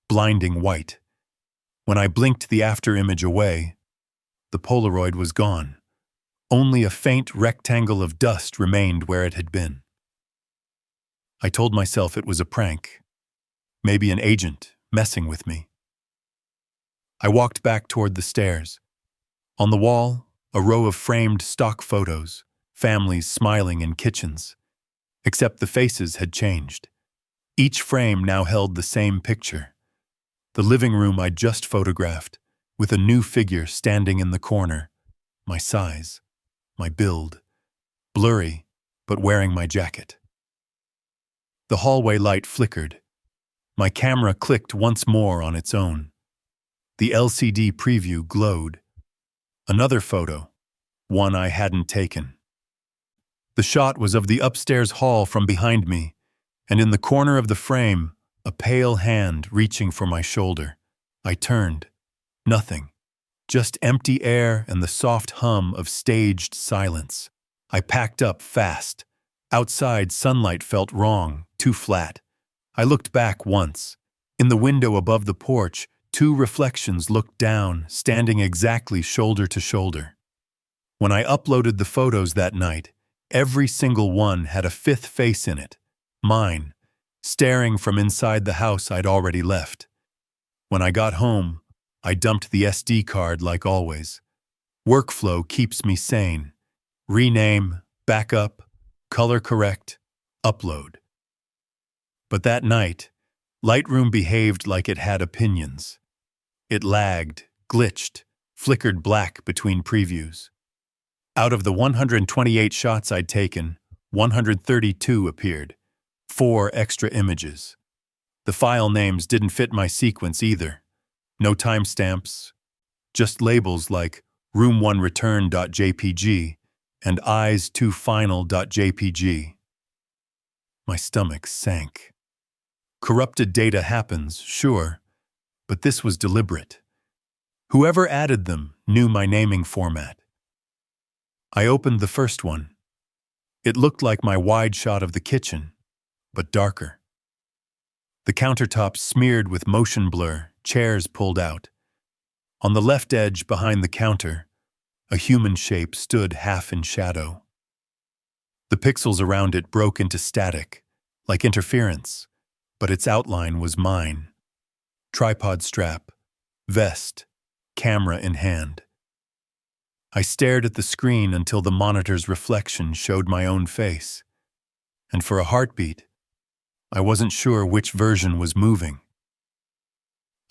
blinding white. When I blinked the after-image away, the Polaroid was gone. Only a faint rectangle of dust remained where it had been. I told myself it was a prank, maybe an agent messing with me. I walked back toward the stairs. On the wall, a row of framed stock photos, families smiling in kitchens. Except the faces had changed. Each frame now held the same picture. The living room I'd just photographed, with a new figure standing in the corner. My size, my build, blurry, but wearing my jacket. The hallway light flickered. My camera clicked once more on its own. The LCD preview glowed. Another photo, one I hadn't taken. The shot was of the upstairs hall from behind me, and in the corner of the frame, a pale hand reaching for my shoulder. I turned. Nothing. Just empty air and the soft hum of staged silence. I packed up fast. Outside, sunlight felt wrong, too flat. I looked back once. In the window above the porch, two reflections looked down, standing exactly shoulder to shoulder. When I uploaded the photos that night, every single one had a fifth face in it, mine, staring from inside the house I'd already left. When I got home, I dumped the SD card like always. Workflow keeps me sane. Rename, backup, color correct, upload. But that night, Lightroom behaved like it had opinions. It lagged, glitched, flickered black between previews. Out of the 128 shots I'd taken, 132 appeared. 4 extra images. The file names didn't fit my sequence either. No timestamps, just labels like room1return.jpg and eyes2final.jpg. My stomach sank. Corrupted data happens, sure, but this was deliberate. Whoever added them knew my naming format. I opened the first one. It looked like my wide shot of the kitchen, but darker. The countertops smeared with motion blur, chairs pulled out. On the left edge behind the counter, a human shape stood half in shadow. The pixels around it broke into static, like interference, but its outline was mine. Tripod strap, vest, camera in hand. I stared at the screen until the monitor's reflection showed my own face. And for a heartbeat, I wasn't sure which version was moving.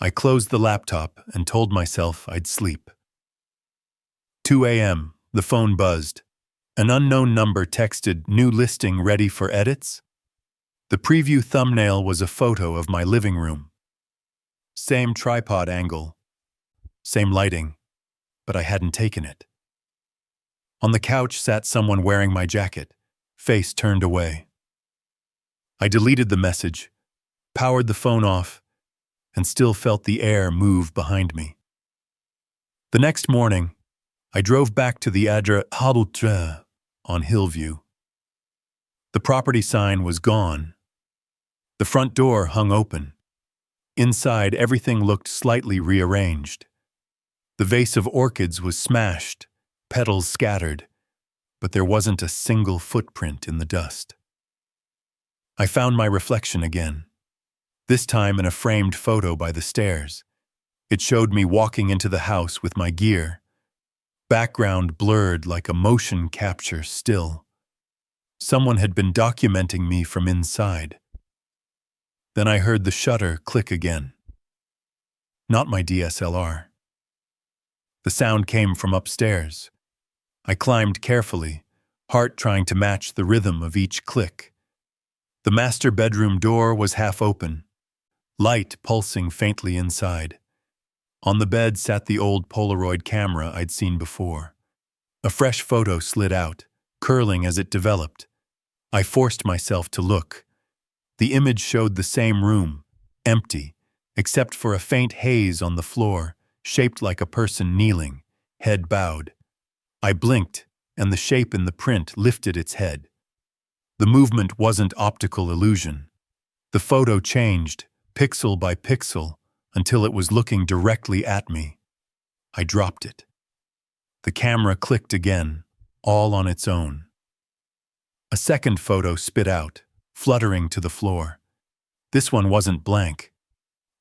I closed the laptop and told myself I'd sleep. 2 a.m., the phone buzzed. An unknown number texted, "New listing ready for edits?" The preview thumbnail was a photo of my living room. Same tripod angle, same lighting, but I hadn't taken it. On the couch sat someone wearing my jacket, face turned away. I deleted the message, powered the phone off, and still felt the air move behind me. The next morning, I drove back to the Adra Habutre on Hillview. The property sign was gone. The front door hung open. Inside, everything looked slightly rearranged. The vase of orchids was smashed, petals scattered, but there wasn't a single footprint in the dust. I found my reflection again, this time in a framed photo by the stairs. It showed me walking into the house with my gear, background blurred like a motion capture still. Someone had been documenting me from inside. Then I heard the shutter click again. Not my DSLR. The sound came from upstairs. I climbed carefully, heart trying to match the rhythm of each click. The master bedroom door was half open, light pulsing faintly inside. On the bed sat the old Polaroid camera I'd seen before. A fresh photo slid out, curling as it developed. I forced myself to look. The image showed the same room, empty, except for a faint haze on the floor, shaped like a person kneeling, head bowed. I blinked, and the shape in the print lifted its head. The movement wasn't optical illusion. The photo changed, pixel by pixel, until it was looking directly at me. I dropped it. The camera clicked again, all on its own. A second photo spit out, fluttering to the floor. This one wasn't blank.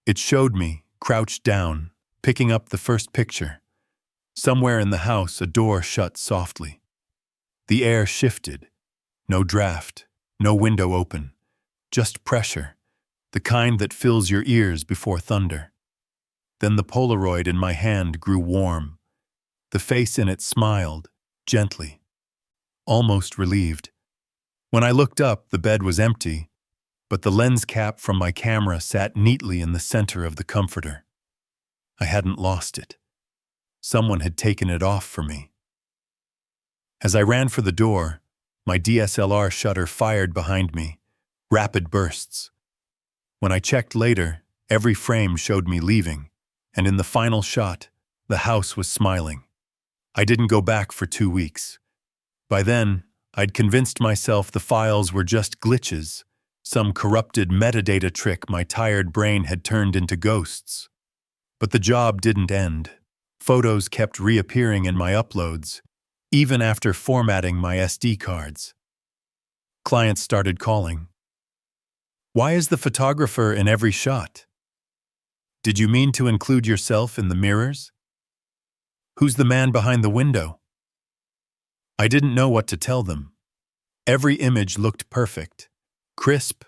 It showed me, crouched down, picking up the first picture. Somewhere in the house, a door shut softly. The air shifted. No draft, no window open, just pressure, the kind that fills your ears before thunder. Then the Polaroid in my hand grew warm. The face in it smiled, gently, almost relieved. When I looked up, the bed was empty, but the lens cap from my camera sat neatly in the center of the comforter. I hadn't lost it. Someone had taken it off for me. As I ran for the door, my DSLR shutter fired behind me, rapid bursts. When I checked later, every frame showed me leaving, and in the final shot, the house was smiling. I didn't go back for 2 weeks. By then, I'd convinced myself the files were just glitches, some corrupted metadata trick my tired brain had turned into ghosts. But the job didn't end. Photos kept reappearing in my uploads, even after formatting my SD cards. Clients started calling. Why is the photographer in every shot? Did you mean to include yourself in the mirrors? Who's the man behind the window? I didn't know what to tell them. Every image looked perfect, crisp,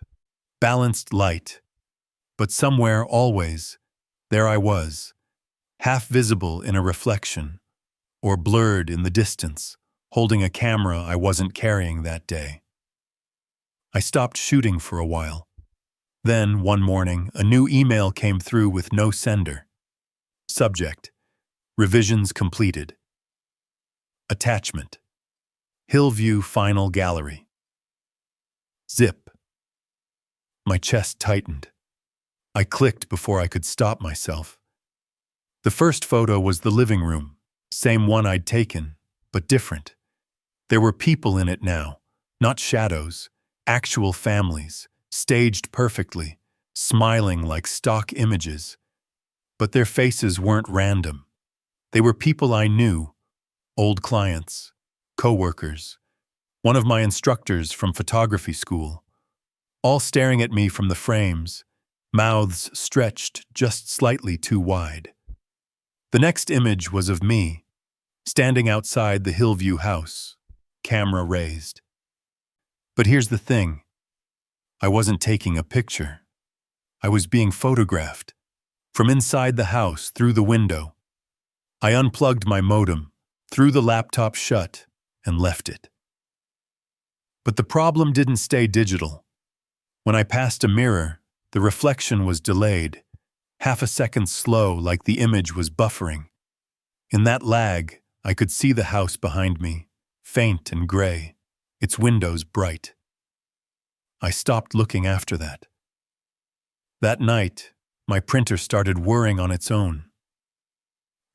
balanced light. But somewhere, always, there I was, half visible in a reflection, or blurred in the distance, holding a camera I wasn't carrying that day. I stopped shooting for a while. Then, one morning, a new email came through with no sender. Subject: Revisions completed. Attachment: Hillview Final Gallery. Zip. My chest tightened. I clicked before I could stop myself. The first photo was the living room, same one I'd taken, but different. There were people in it now, not shadows, actual families, staged perfectly, smiling like stock images. But their faces weren't random. They were people I knew, old clients, co-workers, one of my instructors from photography school, all staring at me from the frames, mouths stretched just slightly too wide. The next image was of me, standing outside the Hillview house, camera raised. But here's the thing. I wasn't taking a picture. I was being photographed, from inside the house, through the window. I unplugged my modem, threw the laptop shut, and left it. But the problem didn't stay digital. When I passed a mirror, the reflection was delayed, half a second slow, like the image was buffering. In that lag, I could see the house behind me, faint and gray, its windows bright. I stopped looking after that. That night, my printer started whirring on its own.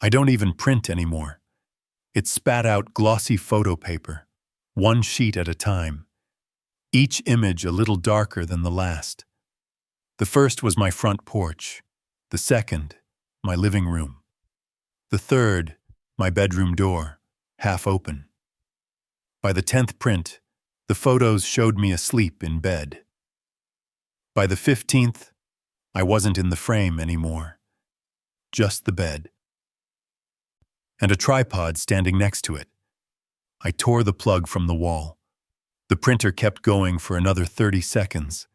I don't even print anymore. It spat out glossy photo paper, one sheet at a time, each image a little darker than the last. The first was my front porch, the second, my living room, the third, my bedroom door, half open. By the 10th print, the photos showed me asleep in bed. By the 15th, I wasn't in the frame anymore, just the bed. And a tripod standing next to it. I tore the plug from the wall. The printer kept going for another 30 seconds,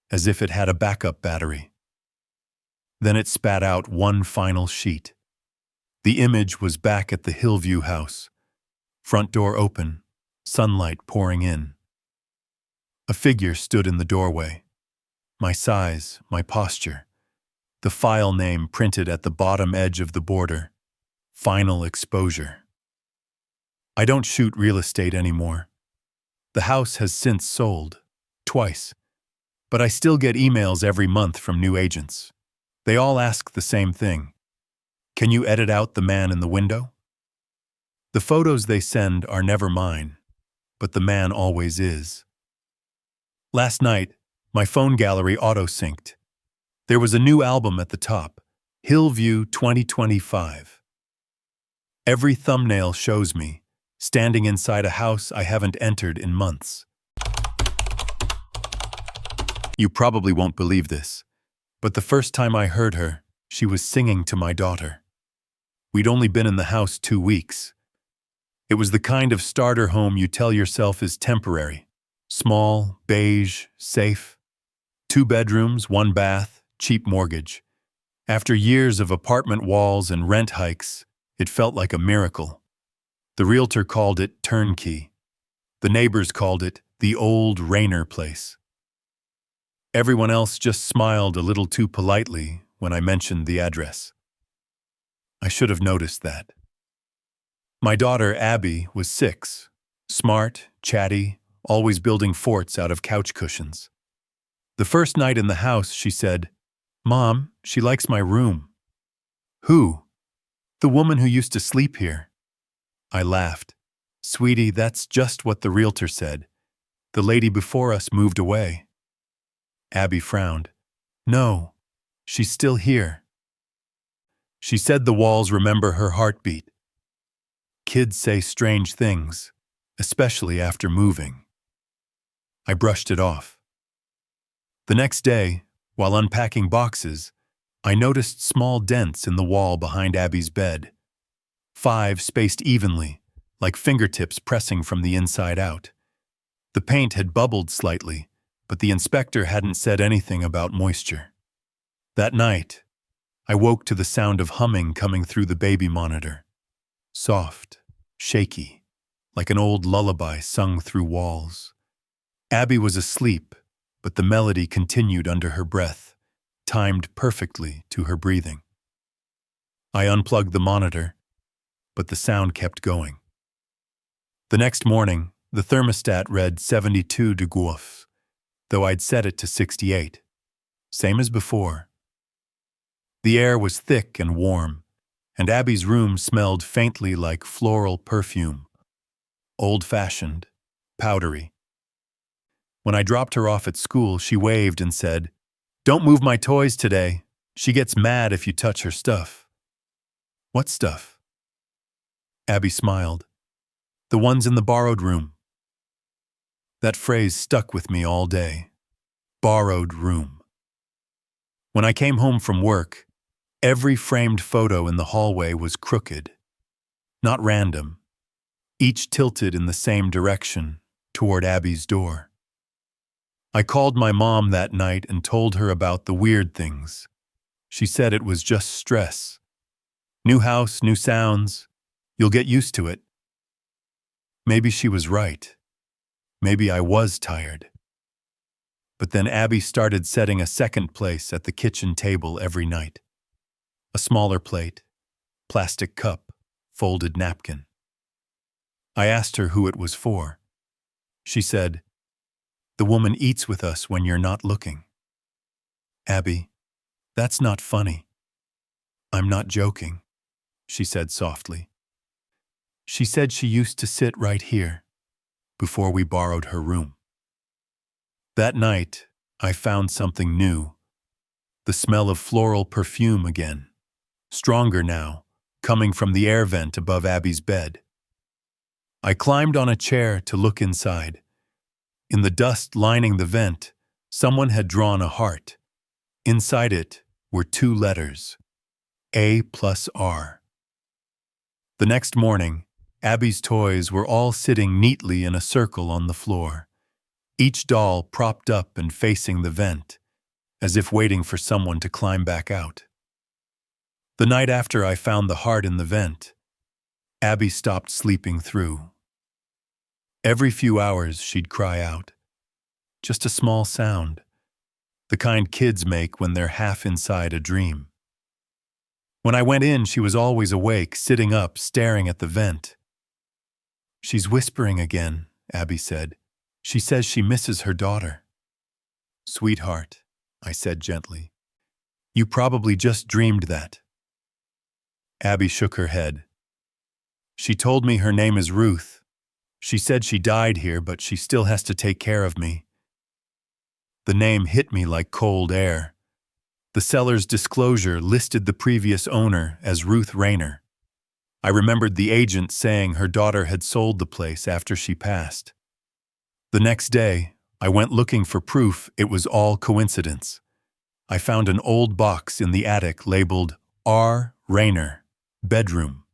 as if it had a backup battery. Then it spat out one final sheet. The image was back at the Hillview house. Front door open, sunlight pouring in. A figure stood in the doorway. My size, my posture. The file name printed at the bottom edge of the border. Final exposure. I don't shoot real estate anymore. The house has since sold, twice. But I still get emails every month from new agents. They all ask the same thing. Can you edit out the man in the window? The photos they send are never mine, but the man always is. Last night, my phone gallery auto-synced. There was a new album at the top, Hillview 2025. Every thumbnail shows me, standing inside a house I haven't entered in months. You probably won't believe this, but the first time I heard her, she was singing to my daughter. We'd only been in the house 2 weeks. It was the kind of starter home you tell yourself is temporary. Small, beige, safe. 2 bedrooms, 1 bath, cheap mortgage. After years of apartment walls and rent hikes, it felt like a miracle. The realtor called it turnkey. The neighbors called it the old Rayner place. Everyone else just smiled a little too politely when I mentioned the address. I should have noticed that. My daughter, Abby, was 6, smart, chatty, always building forts out of couch cushions. The first night in the house, she said, "Mom, she likes my room." "Who?" "The woman who used to sleep here." I laughed. "Sweetie, that's just what the realtor said. The lady before us moved away." Abby frowned. "No, she's still here." She said the walls remember her heartbeat. Kids say strange things, especially after moving. I brushed it off. The next day, while unpacking boxes, I noticed small dents in the wall behind Abby's bed. 5 spaced evenly, like fingertips pressing from the inside out. The paint had bubbled slightly, but the inspector hadn't said anything about moisture. That night, I woke to the sound of humming coming through the baby monitor. Soft, shaky, like an old lullaby sung through walls. Abby was asleep, but the melody continued under her breath, timed perfectly to her breathing. I unplugged the monitor, but the sound kept going. The next morning, the thermostat read 72 degrees, though I'd set it to 68. Same as before. The air was thick and warm, and Abby's room smelled faintly like floral perfume. Old-fashioned, powdery. When I dropped her off at school, she waved and said, "Don't move my toys today. She gets mad if you touch her stuff." "What stuff?" Abby smiled. "The ones in the borrowed room." That phrase stuck with me all day. Borrowed room. When I came home from work, every framed photo in the hallway was crooked. Not random. Each tilted in the same direction, toward Abby's door. I called my mom that night and told her about the weird things. She said it was just stress. New house, new sounds. You'll get used to it. Maybe she was right. Maybe I was tired. But then Abby started setting a second place at the kitchen table every night. A smaller plate, plastic cup, folded napkin. I asked her who it was for. She said, "The woman eats with us when you're not looking." "Abby, that's not funny." "I'm not joking," she said softly. She said she used to sit right here, before we borrowed her room. That night, I found something new. The smell of floral perfume again, stronger now, coming from the air vent above Abby's bed. I climbed on a chair to look inside. In the dust lining the vent, someone had drawn a heart. Inside it were 2 letters, A+R. The next morning, Abby's toys were all sitting neatly in a circle on the floor, each doll propped up and facing the vent, as if waiting for someone to climb back out. The night after I found the heart in the vent, Abby stopped sleeping through. Every few hours she'd cry out. Just a small sound, the kind kids make when they're half inside a dream. When I went in, she was always awake, sitting up, staring at the vent. "She's whispering again," Abby said. "She says she misses her daughter." "Sweetheart," I said gently, "you probably just dreamed that." Abby shook her head. "She told me her name is Ruth. She said she died here, but she still has to take care of me." The name hit me like cold air. The seller's disclosure listed the previous owner as Ruth Rayner. I remembered the agent saying her daughter had sold the place after she passed. The next day, I went looking for proof it was all coincidence. I found an old box in the attic labeled R. Rayner, bedroom.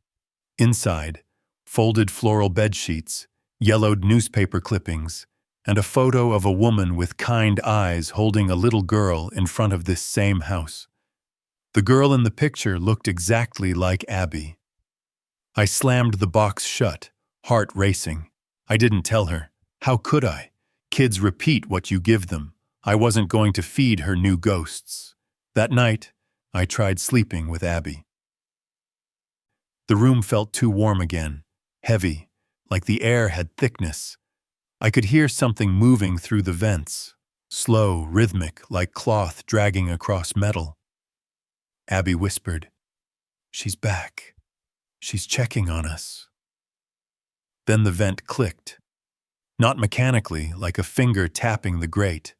Inside, folded floral bed sheets, yellowed newspaper clippings, and a photo of a woman with kind eyes holding a little girl in front of this same house. The girl in the picture looked exactly like Abby. I slammed the box shut, heart racing. I didn't tell her. How could I? Kids repeat what you give them. I wasn't going to feed her new ghosts. That night, I tried sleeping with Abby. The room felt too warm again, heavy, like the air had thickness. I could hear something moving through the vents, slow, rhythmic, like cloth dragging across metal. Abby whispered, "She's back. She's checking on us." Then the vent clicked. Not mechanically, like a finger tapping the grate.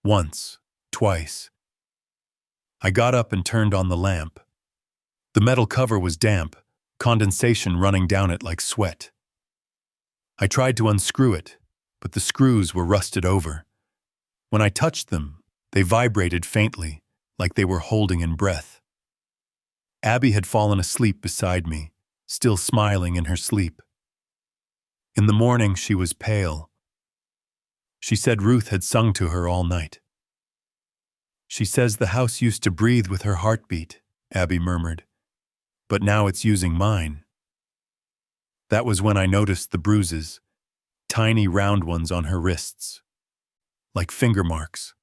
Once, twice. I got up and turned on the lamp. The metal cover was damp, condensation running down it like sweat. I tried to unscrew it, but the screws were rusted over. When I touched them, they vibrated faintly, like they were holding in breath. Abby had fallen asleep beside me, still smiling in her sleep. In the morning, she was pale. She said Ruth had sung to her all night. "She says the house used to breathe with her heartbeat," Abby murmured, "but now it's using mine." That was when I noticed the bruises, tiny round ones on her wrists, like finger marks.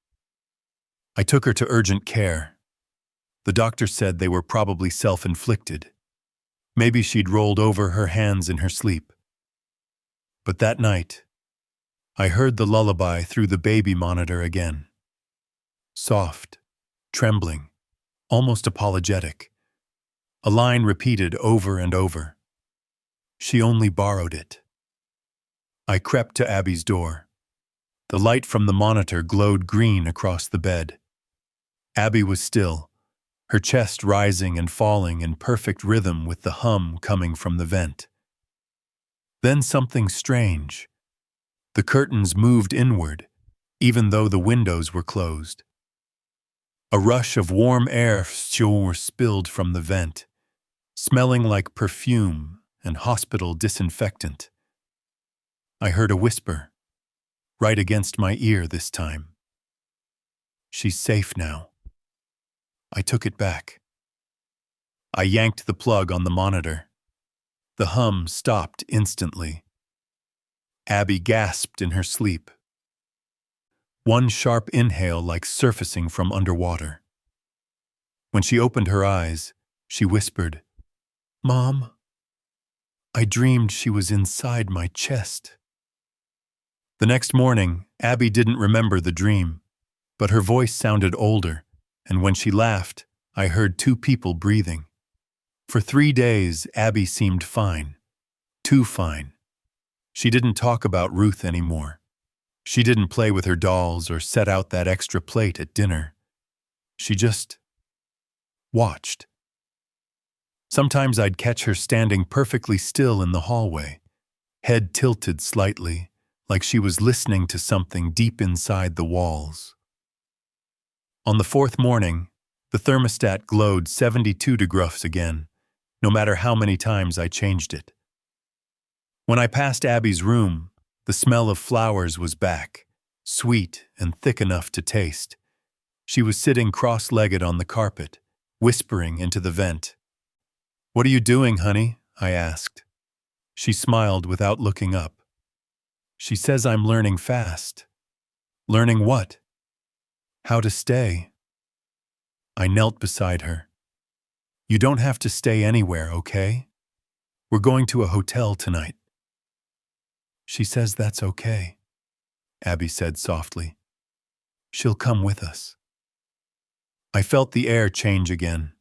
I took her to urgent care. The doctor said they were probably self-inflicted. Maybe she'd rolled over her hands in her sleep. But that night, I heard the lullaby through the baby monitor again. Soft, trembling, almost apologetic. A line repeated over and over. She only borrowed it. I crept to Abby's door. The light from the monitor glowed green across the bed. Abby was still, her chest rising and falling in perfect rhythm with the hum coming from the vent. Then something strange. The curtains moved inward, even though the windows were closed. A rush of warm air spilled from the vent, smelling like perfume and hospital disinfectant. I heard a whisper, right against my ear this time. "She's safe now." I took it back. I yanked the plug on the monitor. The hum stopped instantly. Abby gasped in her sleep. One sharp inhale like surfacing from underwater. When she opened her eyes, she whispered, "Mom, I dreamed she was inside my chest." The next morning, Abby didn't remember the dream, but her voice sounded older, and when she laughed, I heard two people breathing. For 3 days, Abby seemed fine. Too fine. She didn't talk about Ruth anymore. She didn't play with her dolls or set out that extra plate at dinner. She just watched. Sometimes I'd catch her standing perfectly still in the hallway, head tilted slightly, like she was listening to something deep inside the walls. On the 4th morning, the thermostat glowed 72 degrees again, no matter how many times I changed it. When I passed Abby's room, the smell of flowers was back, sweet and thick enough to taste. She was sitting cross-legged on the carpet, whispering into the vent. "What are you doing, honey?" I asked. She smiled without looking up. "She says I'm learning fast." "Learning what?" "How to stay." I knelt beside her. "You don't have to stay anywhere, okay? We're going to a hotel tonight." "She says that's okay," Abby said softly. "She'll come with us." I felt the air change again.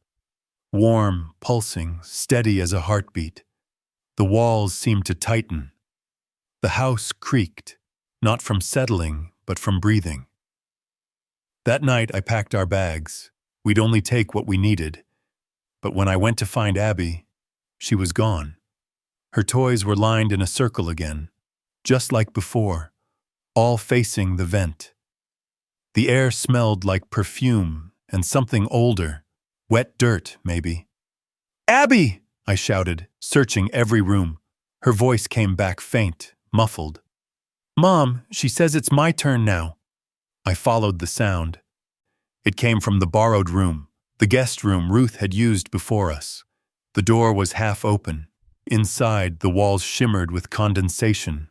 Warm, pulsing, steady as a heartbeat. The walls seemed to tighten. The house creaked, not from settling, but from breathing. That night I packed our bags. We'd only take what we needed. But when I went to find Abby, she was gone. Her toys were lined in a circle again, just like before, all facing the vent. The air smelled like perfume and something older, wet dirt, maybe. "Abby!" I shouted, searching every room. Her voice came back faint, muffled. Mom, she says it's my turn now. I followed the sound. It came from the borrowed room, the guest room Ruth had used before us. The door was half open. Inside, the walls shimmered with condensation,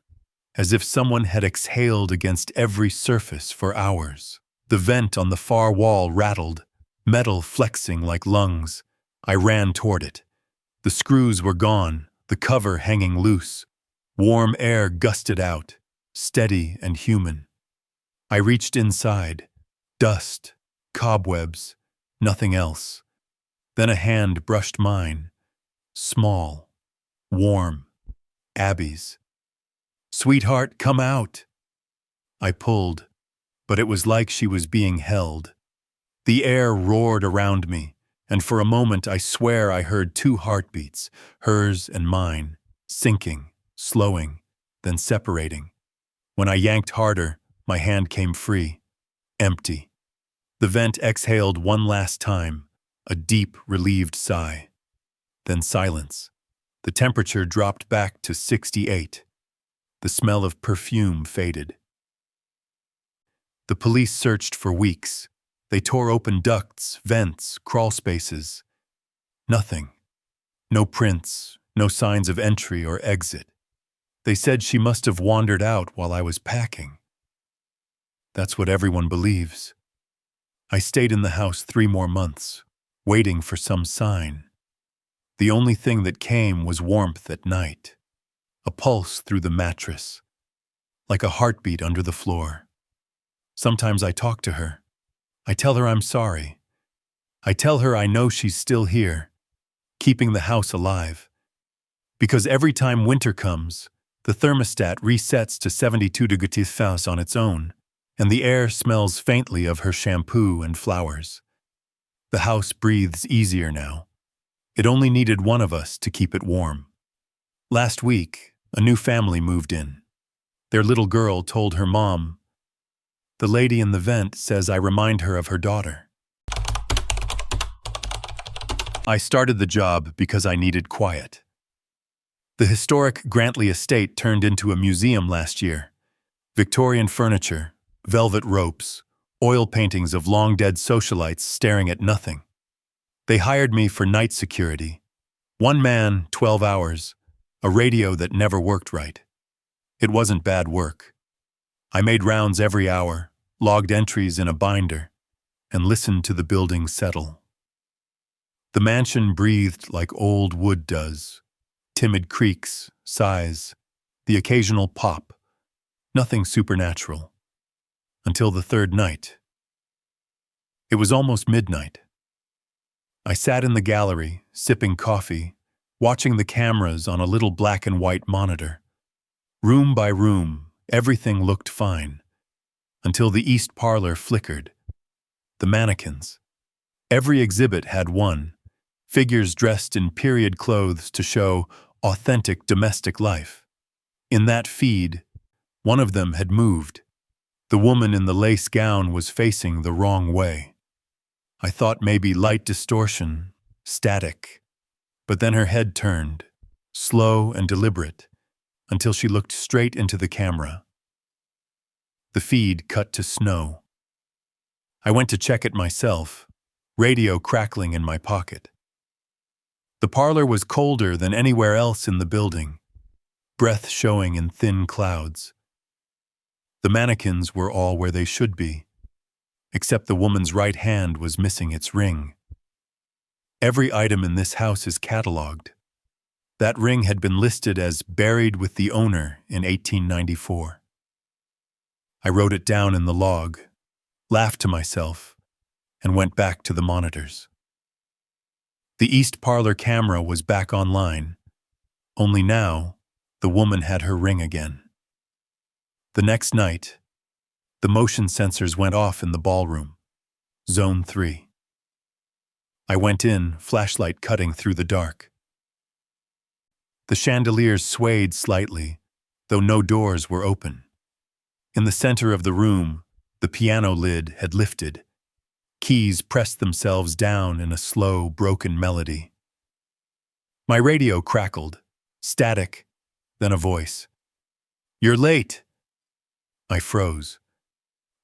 as if someone had exhaled against every surface for hours. The vent on the far wall rattled, metal flexing like lungs. I ran toward it. The screws were gone, the cover hanging loose. Warm air gusted out, steady and human. I reached inside. Dust, cobwebs, nothing else. Then a hand brushed mine. Small, warm, Abby's. "Sweetheart, come out." I pulled, but it was like she was being held. The air roared around me, and for a moment I swear I heard two heartbeats, hers and mine, sinking, slowing, then separating. When I yanked harder, my hand came free, empty. The vent exhaled one last time, a deep, relieved sigh. Then silence. The temperature dropped back to 68. The smell of perfume faded. The police searched for weeks. They tore open ducts, vents, crawl spaces. Nothing. No prints, no signs of entry or exit. They said she must have wandered out while I was packing. That's what everyone believes. I stayed in the house 3 more months, waiting for some sign. The only thing that came was warmth at night, a pulse through the mattress, like a heartbeat under the floor. Sometimes I talk to her. I tell her I'm sorry. I tell her I know she's still here, keeping the house alive. Because every time winter comes, the thermostat resets to 72 degrees Celsius on its own, and the air smells faintly of her shampoo and flowers. The house breathes easier now. It only needed one of us to keep it warm. Last week, a new family moved in. Their little girl told her mom, "The lady in the vent says I remind her of her daughter." I started the job because I needed quiet. The historic Grantley estate turned into a museum last year. Victorian furniture, velvet ropes, oil paintings of long-dead socialites staring at nothing. They hired me for night security. One man, 12 hours, a radio that never worked right. It wasn't bad work. I made rounds every hour, logged entries in a binder, and listened to the building settle. The mansion breathed like old wood does. Timid creaks, sighs, the occasional pop. Nothing supernatural. Until the 3rd night. It was almost midnight. I sat in the gallery, sipping coffee, watching the cameras on a little black and white monitor. Room by room, everything looked fine. Until the east parlor flickered. The mannequins. Every exhibit had one. Figures dressed in period clothes to show authentic domestic life. In that feed, one of them had moved. The woman in the lace gown was facing the wrong way. I thought maybe light distortion, static. But then her head turned, slow and deliberate, until she looked straight into the camera. The feed cut to snow. I went to check it myself, radio crackling in my pocket. The parlor was colder than anywhere else in the building, breath showing in thin clouds. The mannequins were all where they should be, except the woman's right hand was missing its ring. Every item in this house is catalogued. That ring had been listed as buried with the owner in 1894. I wrote it down in the log, laughed to myself, and went back to the monitors. The east parlor camera was back online, only now the woman had her ring again. The next night, the motion sensors went off in the ballroom, Zone 3. I went in, flashlight cutting through the dark. The chandeliers swayed slightly, though no doors were open. In the center of the room, the piano lid had lifted. Keys pressed themselves down in a slow, broken melody. My radio crackled, static, then a voice. "You're late." I froze.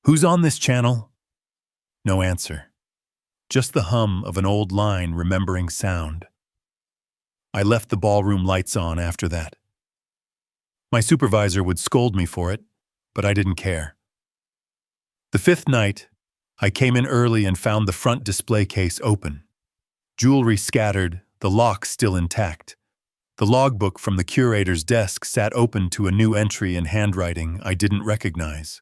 "Who's on this channel?" No answer. Just the hum of an old line remembering sound. I left the ballroom lights on after that. My supervisor would scold me for it, but I didn't care. The fifth night, I came in early and found the front display case open. Jewelry scattered, the lock still intact. The logbook from the curator's desk sat open to a new entry in handwriting I didn't recognize.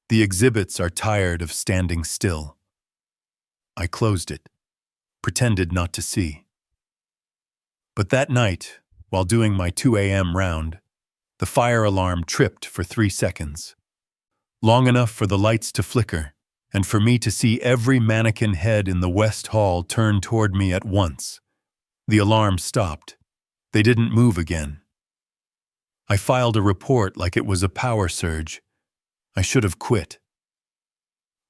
The exhibits are tired of standing still. I closed it, pretended not to see. But that night, while doing my 2 a.m. round, the fire alarm tripped for 3 seconds. Long enough for the lights to flicker, and for me to see every mannequin head in the West Hall turn toward me at once. The alarm stopped. They didn't move again. I filed a report like it was a power surge. I should have quit.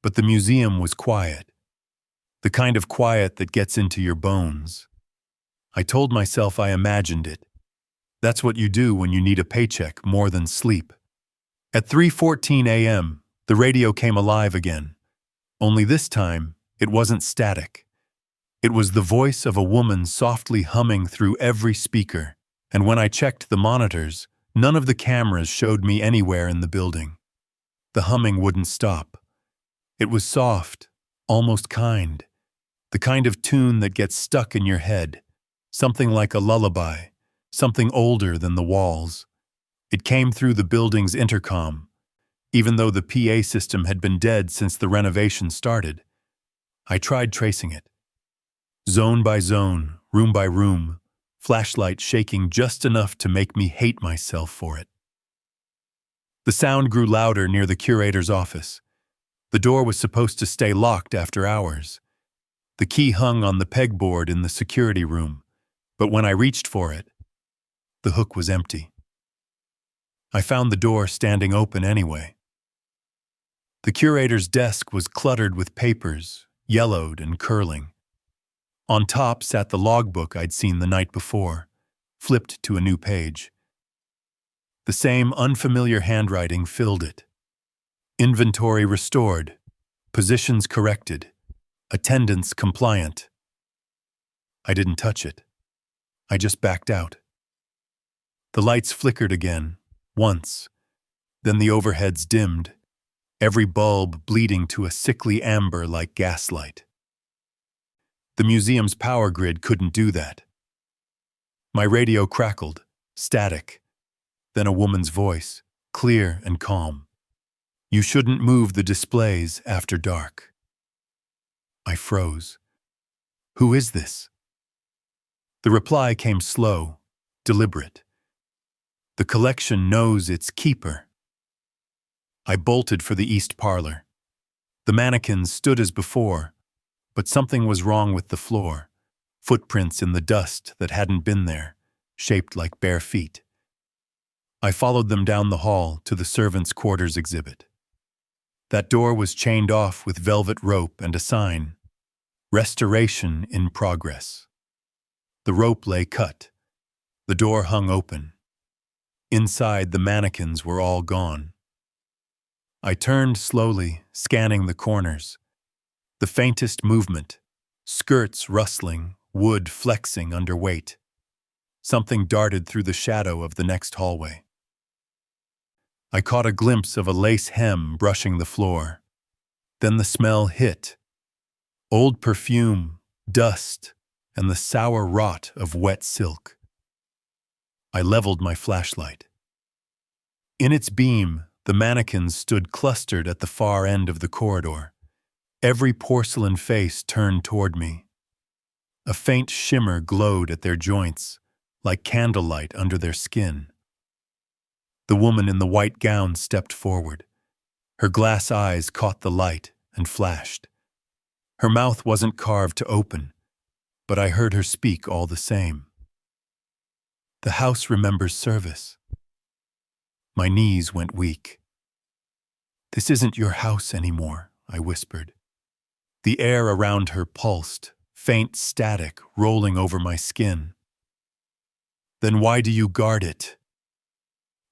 But the museum was quiet. The kind of quiet that gets into your bones. I told myself I imagined it. That's what you do when you need a paycheck more than sleep. At 3:14 a.m., the radio came alive again. Only this time, it wasn't static. It was the voice of a woman softly humming through every speaker, and when I checked the monitors, none of the cameras showed me anywhere in the building. The humming wouldn't stop. It was soft, almost kind, the kind of tune that gets stuck in your head, something like a lullaby, something older than the walls. It came through the building's intercom, even though the PA system had been dead since the renovation started. I tried tracing it. Zone by zone, room by room, flashlight shaking just enough to make me hate myself for it. The sound grew louder near the curator's office. The door was supposed to stay locked after hours. The key hung on the pegboard in the security room, but when I reached for it, the hook was empty. I found the door standing open anyway. The curator's desk was cluttered with papers, yellowed and curling. On top sat the logbook I'd seen the night before, flipped to a new page. The same unfamiliar handwriting filled it. Inventory restored, positions corrected, attendance compliant. I didn't touch it. I just backed out. The lights flickered again, once. Then the overheads dimmed, every bulb bleeding to a sickly amber like gaslight. The museum's power grid couldn't do that. My radio crackled, static. Then a woman's voice, clear and calm. "You shouldn't move the displays after dark." I froze. "Who is this?" The reply came slow, deliberate. "The collection knows its keeper." I bolted for the east parlor. The mannequins stood as before, but something was wrong with the floor. Footprints in the dust that hadn't been there, shaped like bare feet. I followed them down the hall to the servants' quarters exhibit. That door was chained off with velvet rope and a sign, "Restoration in progress." The rope lay cut. The door hung open. Inside, the mannequins were all gone. I turned slowly, scanning the corners. The faintest movement, skirts rustling, wood flexing under weight. Something darted through the shadow of the next hallway. I caught a glimpse of a lace hem brushing the floor. Then the smell hit. Old perfume, dust, and the sour rot of wet silk. I leveled my flashlight. In its beam, the mannequins stood clustered at the far end of the corridor. Every porcelain face turned toward me. A faint shimmer glowed at their joints, like candlelight under their skin. The woman in the white gown stepped forward. Her glass eyes caught the light and flashed. Her mouth wasn't carved to open, but I heard her speak all the same. "The house remembers service." My knees went weak. "This isn't your house anymore," I whispered. The air around her pulsed, faint static rolling over my skin. "Then why do you guard it?"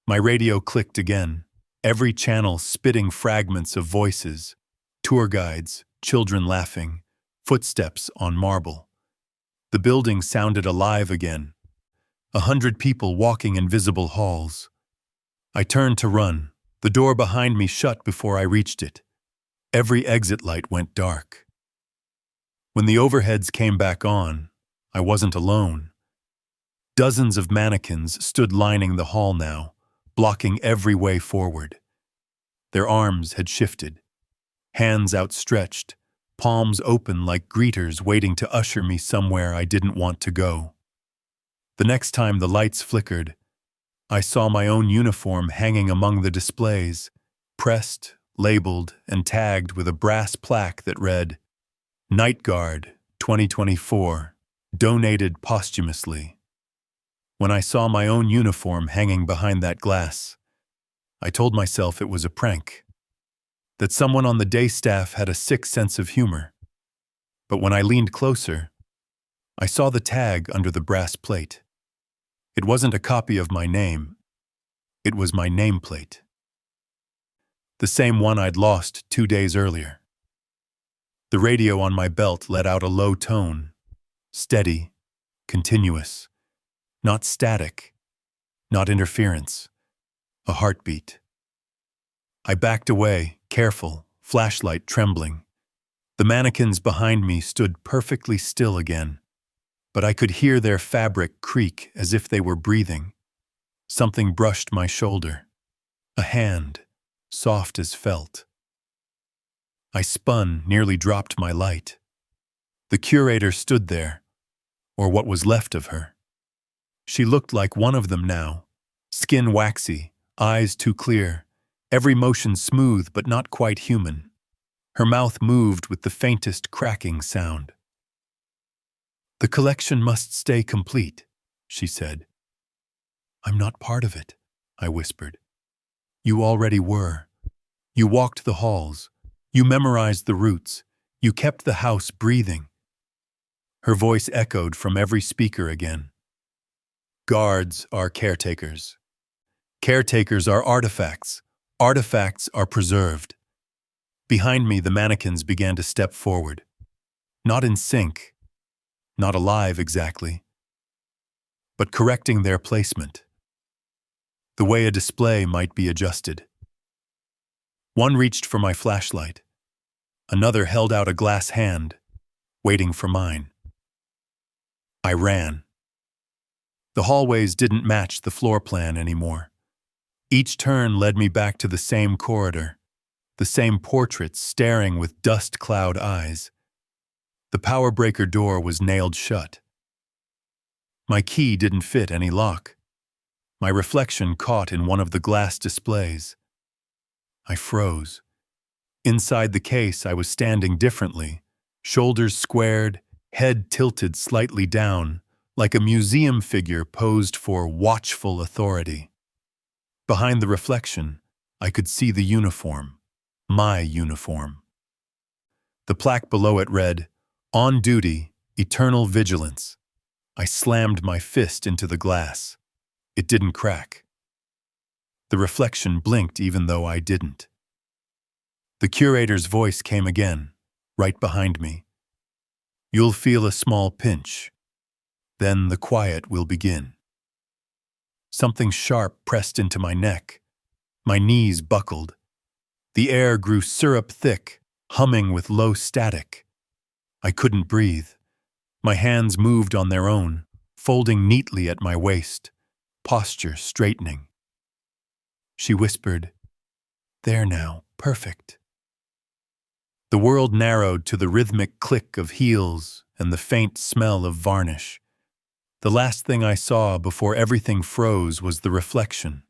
My radio clicked again, every channel spitting fragments of voices, tour guides, children laughing, footsteps on marble. The building sounded alive again, 100 people walking invisible halls. I turned to run. The door behind me shut before I reached it. Every exit light went dark. When the overheads came back on, I wasn't alone. Dozens of mannequins stood lining the hall now, blocking every way forward. Their arms had shifted, hands outstretched, palms open like greeters waiting to usher me somewhere I didn't want to go. The next time the lights flickered, I saw my own uniform hanging among the displays, pressed, labeled, and tagged with a brass plaque that read, Night Guard, 2024, donated posthumously. When I saw my own uniform hanging behind that glass, I told myself it was a prank, that someone on the day staff had a sick sense of humor. But when I leaned closer, I saw the tag under the brass plate. It wasn't a copy of my name. It was my nameplate. The same one I'd lost 2 days earlier. The radio on my belt let out a low tone, steady, continuous, not static, not interference, a heartbeat. I backed away, careful, flashlight trembling. The mannequins behind me stood perfectly still again, but I could hear their fabric creak as if they were breathing. Something brushed my shoulder. A hand, soft as felt. I spun, nearly dropped my light. The curator stood there, or what was left of her. She looked like one of them now, skin waxy, eyes too clear, every motion smooth but not quite human. Her mouth moved with the faintest cracking sound. "The collection must stay complete," she said. "I'm not part of it," I whispered. "You already were. You walked the halls. You memorized the routes. You kept the house breathing." Her voice echoed from every speaker again. "Guards are caretakers. Caretakers are artifacts. Artifacts are preserved." Behind me, the mannequins began to step forward. Not in sync, not alive exactly, but correcting their placement, the way a display might be adjusted. One reached for my flashlight. Another held out a glass hand, waiting for mine. I ran. The hallways didn't match the floor plan anymore. Each turn led me back to the same corridor, the same portraits staring with dust cloud eyes. The power breaker door was nailed shut. My key didn't fit any lock. My reflection caught in one of the glass displays. I froze. Inside the case, I was standing differently, shoulders squared, head tilted slightly down, like a museum figure posed for watchful authority. Behind the reflection, I could see the uniform, my uniform. The plaque below it read, "On duty, eternal vigilance." I slammed my fist into the glass. It didn't crack. The reflection blinked even though I didn't. The curator's voice came again, right behind me. "You'll feel a small pinch. Then the quiet will begin." Something sharp pressed into my neck. My knees buckled. The air grew syrup thick, humming with low static. I couldn't breathe. My hands moved on their own, folding neatly at my waist, posture straightening. She whispered, "There now, perfect." The world narrowed to the rhythmic click of heels and the faint smell of varnish. The last thing I saw before everything froze was the reflection,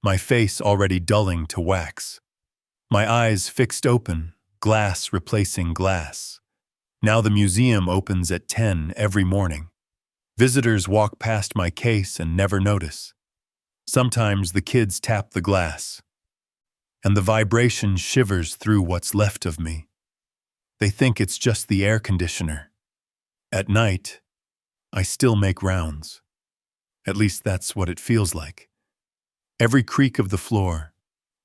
my face already dulling to wax. My eyes fixed open, glass replacing glass. Now the museum opens at 10 every morning. Visitors walk past my case and never notice. Sometimes the kids tap the glass, and the vibration shivers through what's left of me. They think it's just the air conditioner. At night, I still make rounds. At least that's what it feels like. Every creak of the floor,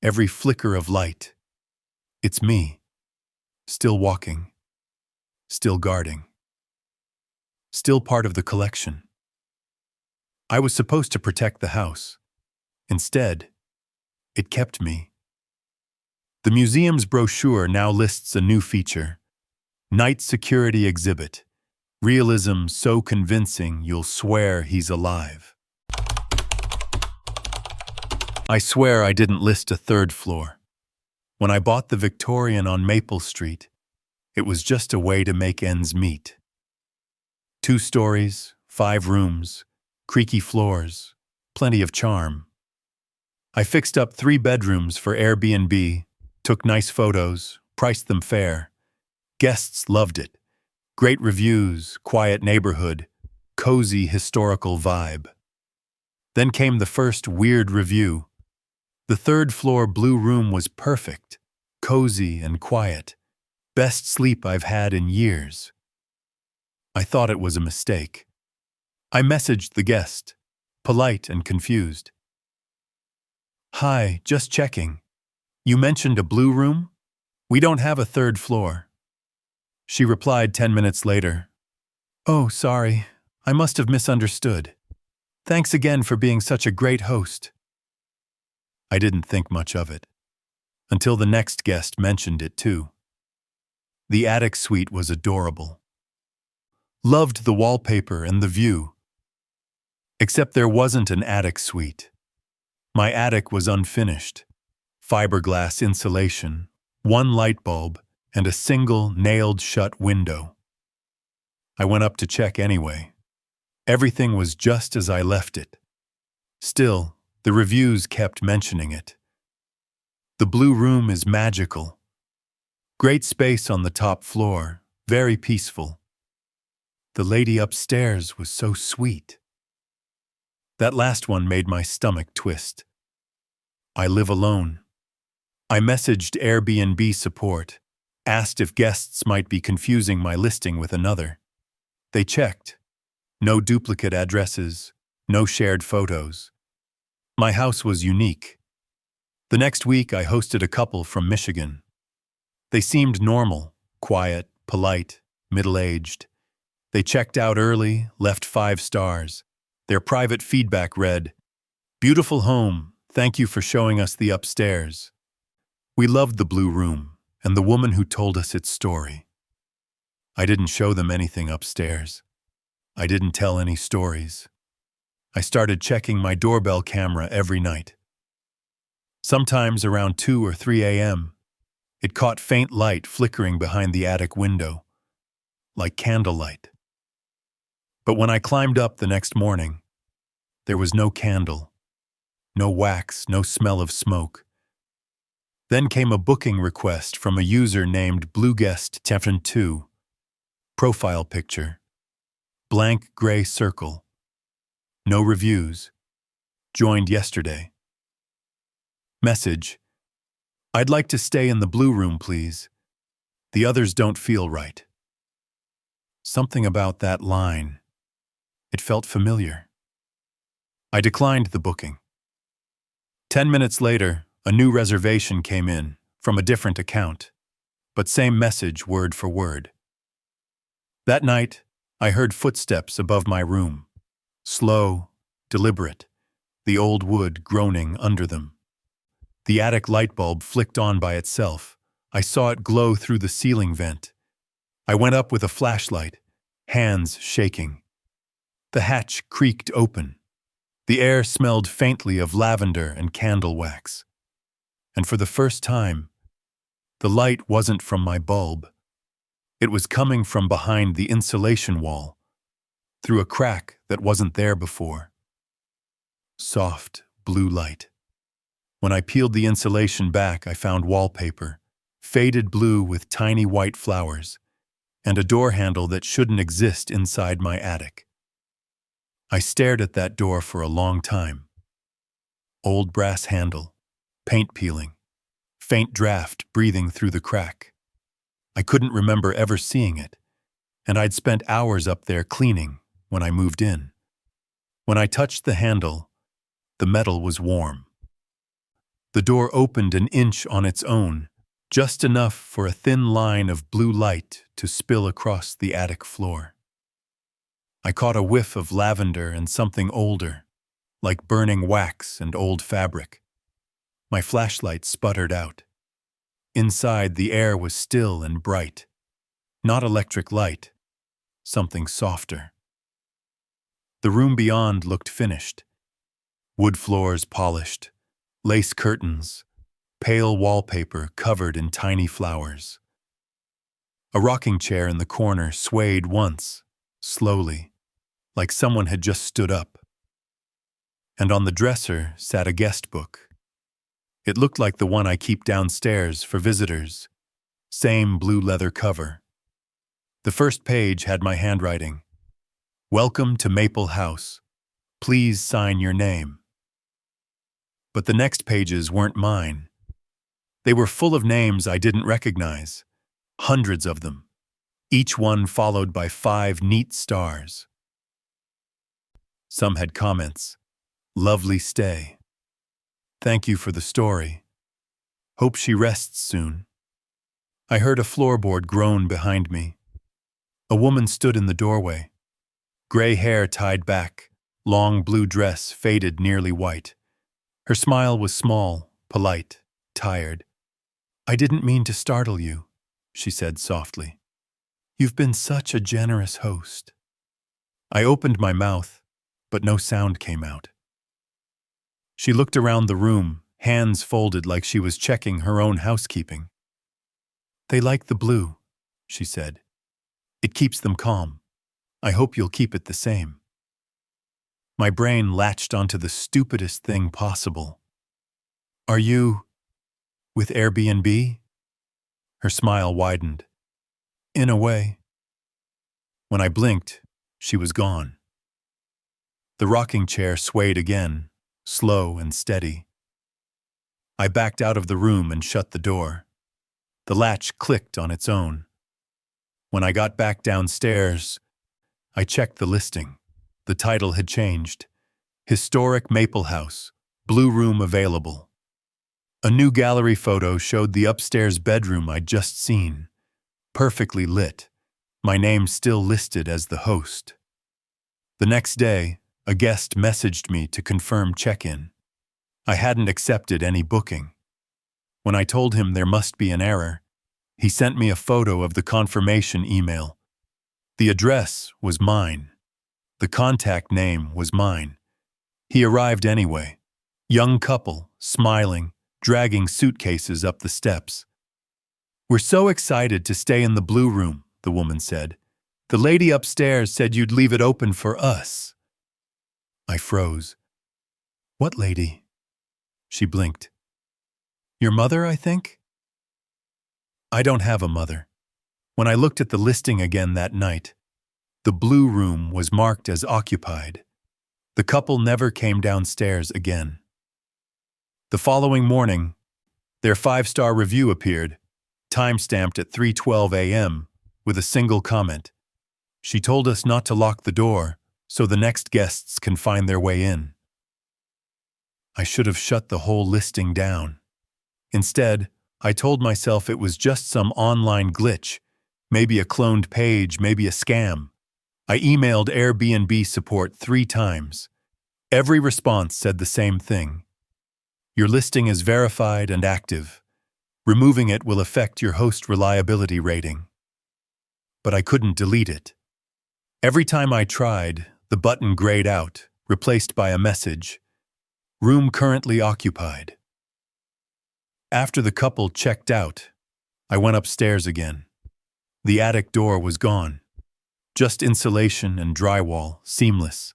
every flicker of light. It's me, still walking, still guarding, still part of the collection. I was supposed to protect the house. Instead, it kept me. The museum's brochure now lists a new feature: night security exhibit. Realism so convincing you'll swear he's alive. I swear I didn't list a third floor. When I bought the Victorian on Maple Street, it was just a way to make ends meet. 2 stories, 5 rooms, creaky floors, plenty of charm. I fixed up 3 bedrooms for Airbnb, took nice photos, priced them fair. Guests loved it. Great reviews, quiet neighborhood, cozy historical vibe. Then came the first weird review. The 3rd floor blue room was perfect, cozy and quiet. Best sleep I've had in years. I thought it was a mistake. I messaged the guest, polite and confused. "Hi, just checking. You mentioned a blue room? We don't have a 3rd floor." She replied 10 minutes later, "Oh, sorry. I must have misunderstood. Thanks again for being such a great host." I didn't think much of it, until the next guest mentioned it too. The attic suite was adorable. Loved the wallpaper and the view. Except there wasn't an attic suite. My attic was unfinished. Fiberglass insulation, 1 light bulb, and a single nailed-shut window. I went up to check anyway. Everything was just as I left it. Still, the reviews kept mentioning it. The blue room is magical. Great space on the top floor, very peaceful. The lady upstairs was so sweet. That last one made my stomach twist. I live alone. I messaged Airbnb support, asked if guests might be confusing my listing with another. They checked. No duplicate addresses, no shared photos. My house was unique. The next week I hosted a couple from Michigan. They seemed normal, quiet, polite, middle-aged. They checked out early, left 5 stars. Their private feedback read, "Beautiful home, thank you for showing us the upstairs. We loved the blue room and the woman who told us its story." I didn't show them anything upstairs. I didn't tell any stories. I started checking my doorbell camera every night. Sometimes around 2 or 3 a.m., it caught faint light flickering behind the attic window, like candlelight. But when I climbed up the next morning, there was no candle, no wax, no smell of smoke. Then came a booking request from a user named BlueGuest2. Profile picture. Blank gray circle. No reviews. Joined yesterday. Message. "I'd like to stay in the blue room, please. The others don't feel right." Something about that line. It felt familiar. I declined the booking. 10 minutes later, a new reservation came in from a different account, but same message word for word. That night, I heard footsteps above my room. Slow, deliberate, the old wood groaning under them. The attic light bulb flicked on by itself. I saw it glow through the ceiling vent. I went up with a flashlight, hands shaking. The hatch creaked open. The air smelled faintly of lavender and candle wax. And for the first time, the light wasn't from my bulb. It was coming from behind the insulation wall, through a crack that wasn't there before. Soft, blue light. When I peeled the insulation back, I found wallpaper, faded blue with tiny white flowers, and a door handle that shouldn't exist inside my attic. I stared at that door for a long time. Old brass handle, paint peeling, faint draft breathing through the crack. I couldn't remember ever seeing it, and I'd spent hours up there cleaning when I moved in. When I touched the handle, the metal was warm. The door opened an inch on its own, just enough for a thin line of blue light to spill across the attic floor. I caught a whiff of lavender and something older, like burning wax and old fabric. My flashlight sputtered out. Inside, the air was still and bright. Not electric light, something softer. The room beyond looked finished. Wood floors polished, lace curtains, pale wallpaper covered in tiny flowers. A rocking chair in the corner swayed once, slowly, like someone had just stood up. And on the dresser sat a guest book. It looked like the one I keep downstairs for visitors. Same blue leather cover. The first page had my handwriting. "Welcome to Maple House. Please sign your name." But the next pages weren't mine. They were full of names I didn't recognize. Hundreds of them. Each one followed by 5 neat stars. Some had comments. "Lovely stay. Thank you for the story. Hope she rests soon." I heard a floorboard groan behind me. A woman stood in the doorway. Gray hair tied back, long blue dress faded nearly white. Her smile was small, polite, tired. "I didn't mean to startle you," she said softly. "You've been such a generous host." I opened my mouth, but no sound came out. She looked around the room, hands folded like she was checking her own housekeeping. "They like the blue," she said. "It keeps them calm. I hope you'll keep it the same." My brain latched onto the stupidest thing possible. "Are you with Airbnb?" Her smile widened. "In a way." When I blinked, she was gone. The rocking chair swayed again, slow and steady. I backed out of the room and shut the door. The latch clicked on its own. When I got back downstairs, I checked the listing. The title had changed. "Historic Maple House, Blue Room Available." A new gallery photo showed the upstairs bedroom I'd just seen. Perfectly lit, my name still listed as the host. The next day, a guest messaged me to confirm check-in. I hadn't accepted any booking. When I told him there must be an error, he sent me a photo of the confirmation email. The address was mine. The contact name was mine. He arrived anyway. Young couple, smiling, dragging suitcases up the steps. "We're so excited to stay in the blue room," the woman said. "The lady upstairs said you'd leave it open for us." I froze. "What lady?" She blinked. "Your mother, I think?" I don't have a mother. When I looked at the listing again that night, the blue room was marked as occupied. The couple never came downstairs again. The following morning, their 5-star review appeared, time-stamped at 3:12 a.m., with a single comment. "She told us not to lock the door, so the next guests can find their way in." I should have shut the whole listing down. Instead, I told myself it was just some online glitch, maybe a cloned page, maybe a scam. I emailed Airbnb support 3 times. Every response said the same thing. "Your listing is verified and active. Removing it will affect your host reliability rating." But I couldn't delete it. Every time I tried, the button grayed out, replaced by a message, "Room currently occupied." After the couple checked out, I went upstairs again. The attic door was gone. Just insulation and drywall, seamless.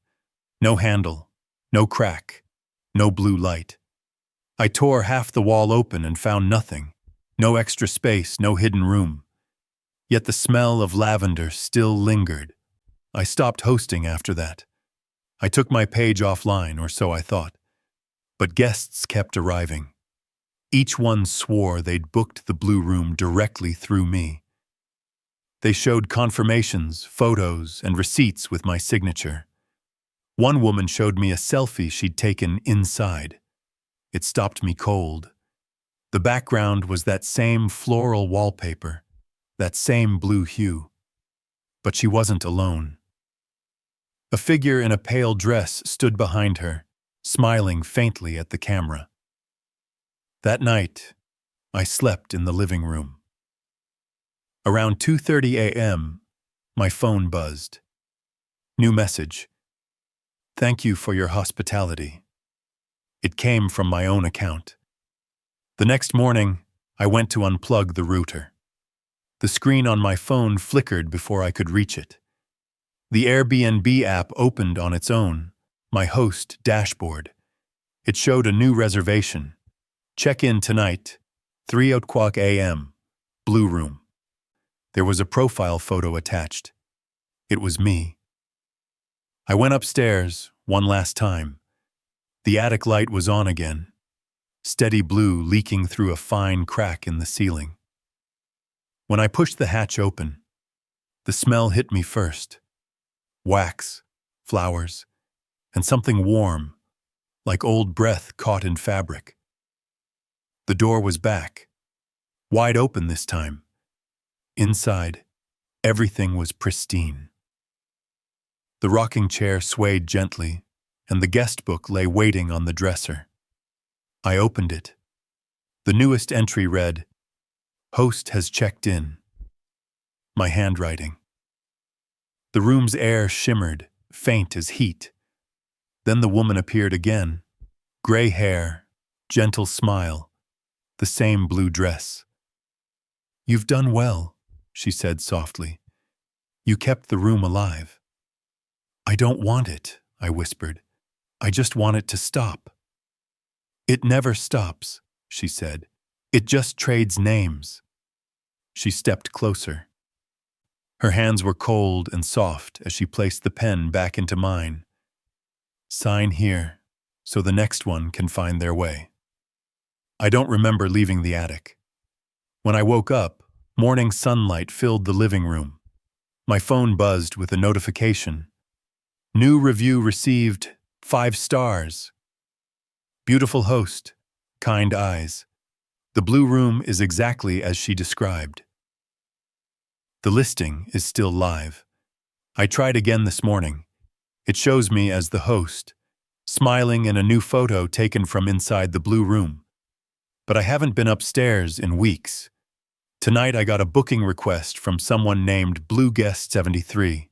No handle, no crack, no blue light. I tore half the wall open and found nothing. No extra space, no hidden room. Yet the smell of lavender still lingered. I stopped hosting after that. I took my page offline, or so I thought. But guests kept arriving. Each one swore they'd booked the blue room directly through me. They showed confirmations, photos, and receipts with my signature. One woman showed me a selfie she'd taken inside. It stopped me cold. The background was that same floral wallpaper, that same blue hue. But she wasn't alone. A figure in a pale dress stood behind her, smiling faintly at the camera. That night, I slept in the living room. Around 2:30 a.m., my phone buzzed. New message. Thank you for your hospitality. It came from my own account. The next morning, I went to unplug the router. The screen on my phone flickered before I could reach it. The Airbnb app opened on its own, my host dashboard. It showed a new reservation. Check in tonight, 3:00 a.m., Blue Room. There was a profile photo attached. It was me. I went upstairs one last time. The attic light was on again, steady blue leaking through a fine crack in the ceiling. When I pushed the hatch open, the smell hit me first. Wax, flowers, and something warm, like old breath caught in fabric. The door was back, wide open this time. Inside, everything was pristine. The rocking chair swayed gently, and the guest book lay waiting on the dresser. I opened it. The newest entry read, "Host has checked in." My handwriting. The room's air shimmered, faint as heat. Then the woman appeared again. Gray hair, gentle smile, the same blue dress. "You've done well," she said softly. "You kept the room alive." "I don't want it," I whispered. "I just want it to stop." "It never stops," she said. "It just trades names." She stepped closer. Her hands were cold and soft as she placed the pen back into mine. "Sign here, so the next one can find their way." I don't remember leaving the attic. When I woke up, morning sunlight filled the living room. My phone buzzed with a notification. New review received, 5 stars. Beautiful host, kind eyes. The Blue Room is exactly as she described. The listing is still live. I tried again this morning. It shows me as the host, smiling in a new photo taken from inside the Blue Room. But I haven't been upstairs in weeks. Tonight I got a booking request from someone named Blue Guest 73.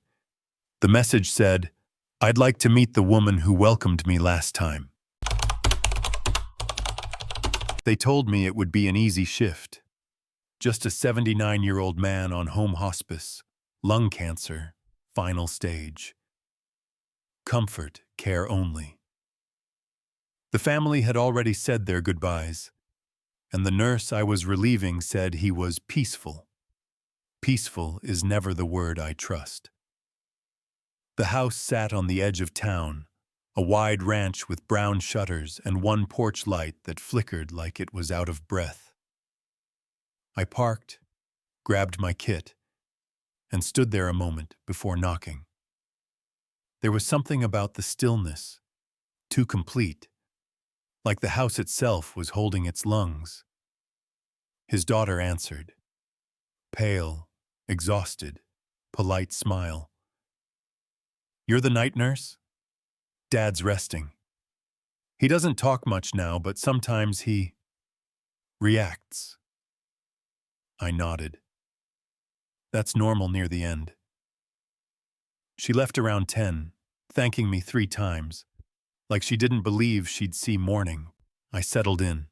The message said, "I'd like to meet the woman who welcomed me last time." They told me it would be an easy shift. Just a 79-year-old man on home hospice, lung cancer, final stage. Comfort, care only. The family had already said their goodbyes, and the nurse I was relieving said he was peaceful. Peaceful is never the word I trust. The house sat on the edge of town, a wide ranch with brown shutters and one porch light that flickered like it was out of breath. I parked, grabbed my kit, and stood there a moment before knocking. There was something about the stillness, too complete, like the house itself was holding its lungs. His daughter answered. Pale, exhausted, polite smile. "You're the night nurse?" "Dad's resting. He doesn't talk much now, but sometimes he reacts." I nodded. "That's normal near the end." She left around 10, thanking me 3 times, like she didn't believe she'd see morning. I settled in,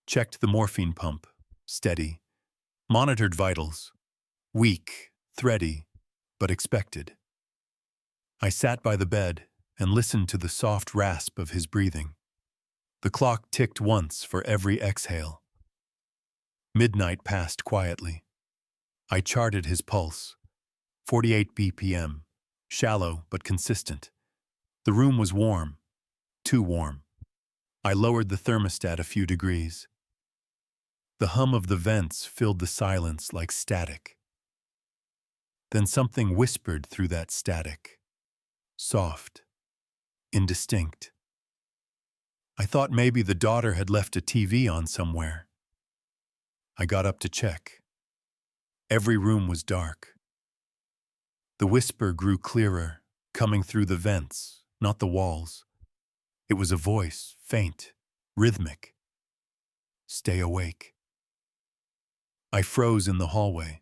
checked the morphine pump, steady, monitored vitals, weak, thready, but expected. I sat by the bed and listened to the soft rasp of his breathing. The clock ticked once for every exhale. Midnight passed quietly. I charted his pulse. 48 BPM, shallow but consistent. The room was warm, too warm. I lowered the thermostat a few degrees. The hum of the vents filled the silence like static. Then something whispered through that static. Soft, indistinct. I thought maybe the daughter had left a TV on somewhere. I got up to check. Every room was dark. The whisper grew clearer, coming through the vents, not the walls. It was a voice, faint, rhythmic. Stay awake. I froze in the hallway.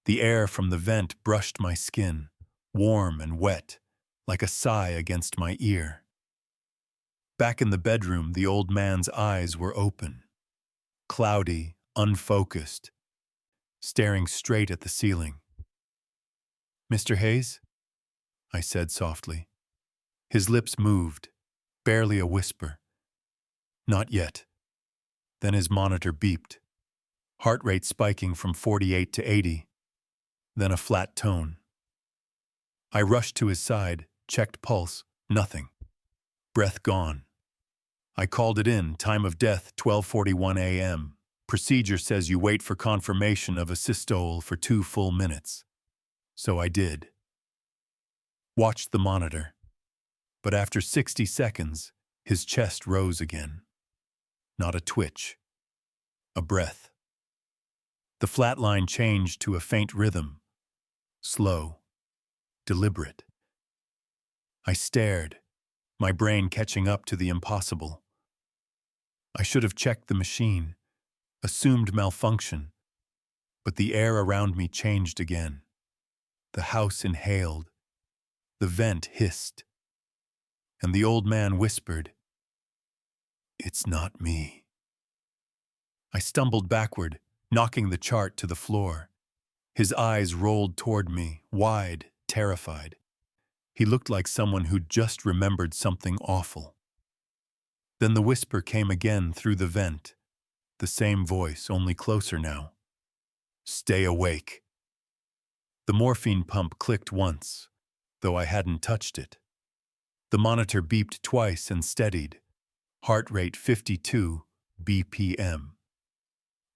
The air from the vent brushed my skin, warm and wet, like a sigh against my ear. Back in the bedroom, the old man's eyes were open, cloudy, unfocused, staring straight at the ceiling. "Mr. Hayes?" I said softly. His lips moved, barely a whisper. "Not yet." Then his monitor beeped, heart rate spiking from 48 to 80, then a flat tone. I rushed to his side, checked pulse, nothing. Breath gone. I called it in, time of death 12:41 a.m. Procedure says you wait for confirmation of a systole for 2 full minutes. So I did. Watched the monitor. But after 60 seconds, his chest rose again. Not a twitch. A breath. The flat line changed to a faint rhythm. Slow. Deliberate. I stared, my brain catching up to the impossible. I should have checked the machine, assumed malfunction, but the air around me changed again. The house inhaled, the vent hissed, and the old man whispered, "It's not me." I stumbled backward, knocking the chart to the floor. His eyes rolled toward me, wide, terrified. He looked like someone who'd just remembered something awful. Then the whisper came again through the vent, the same voice, only closer now. "Stay awake." The morphine pump clicked once, though I hadn't touched it. The monitor beeped twice and steadied, heart rate 52 BPM.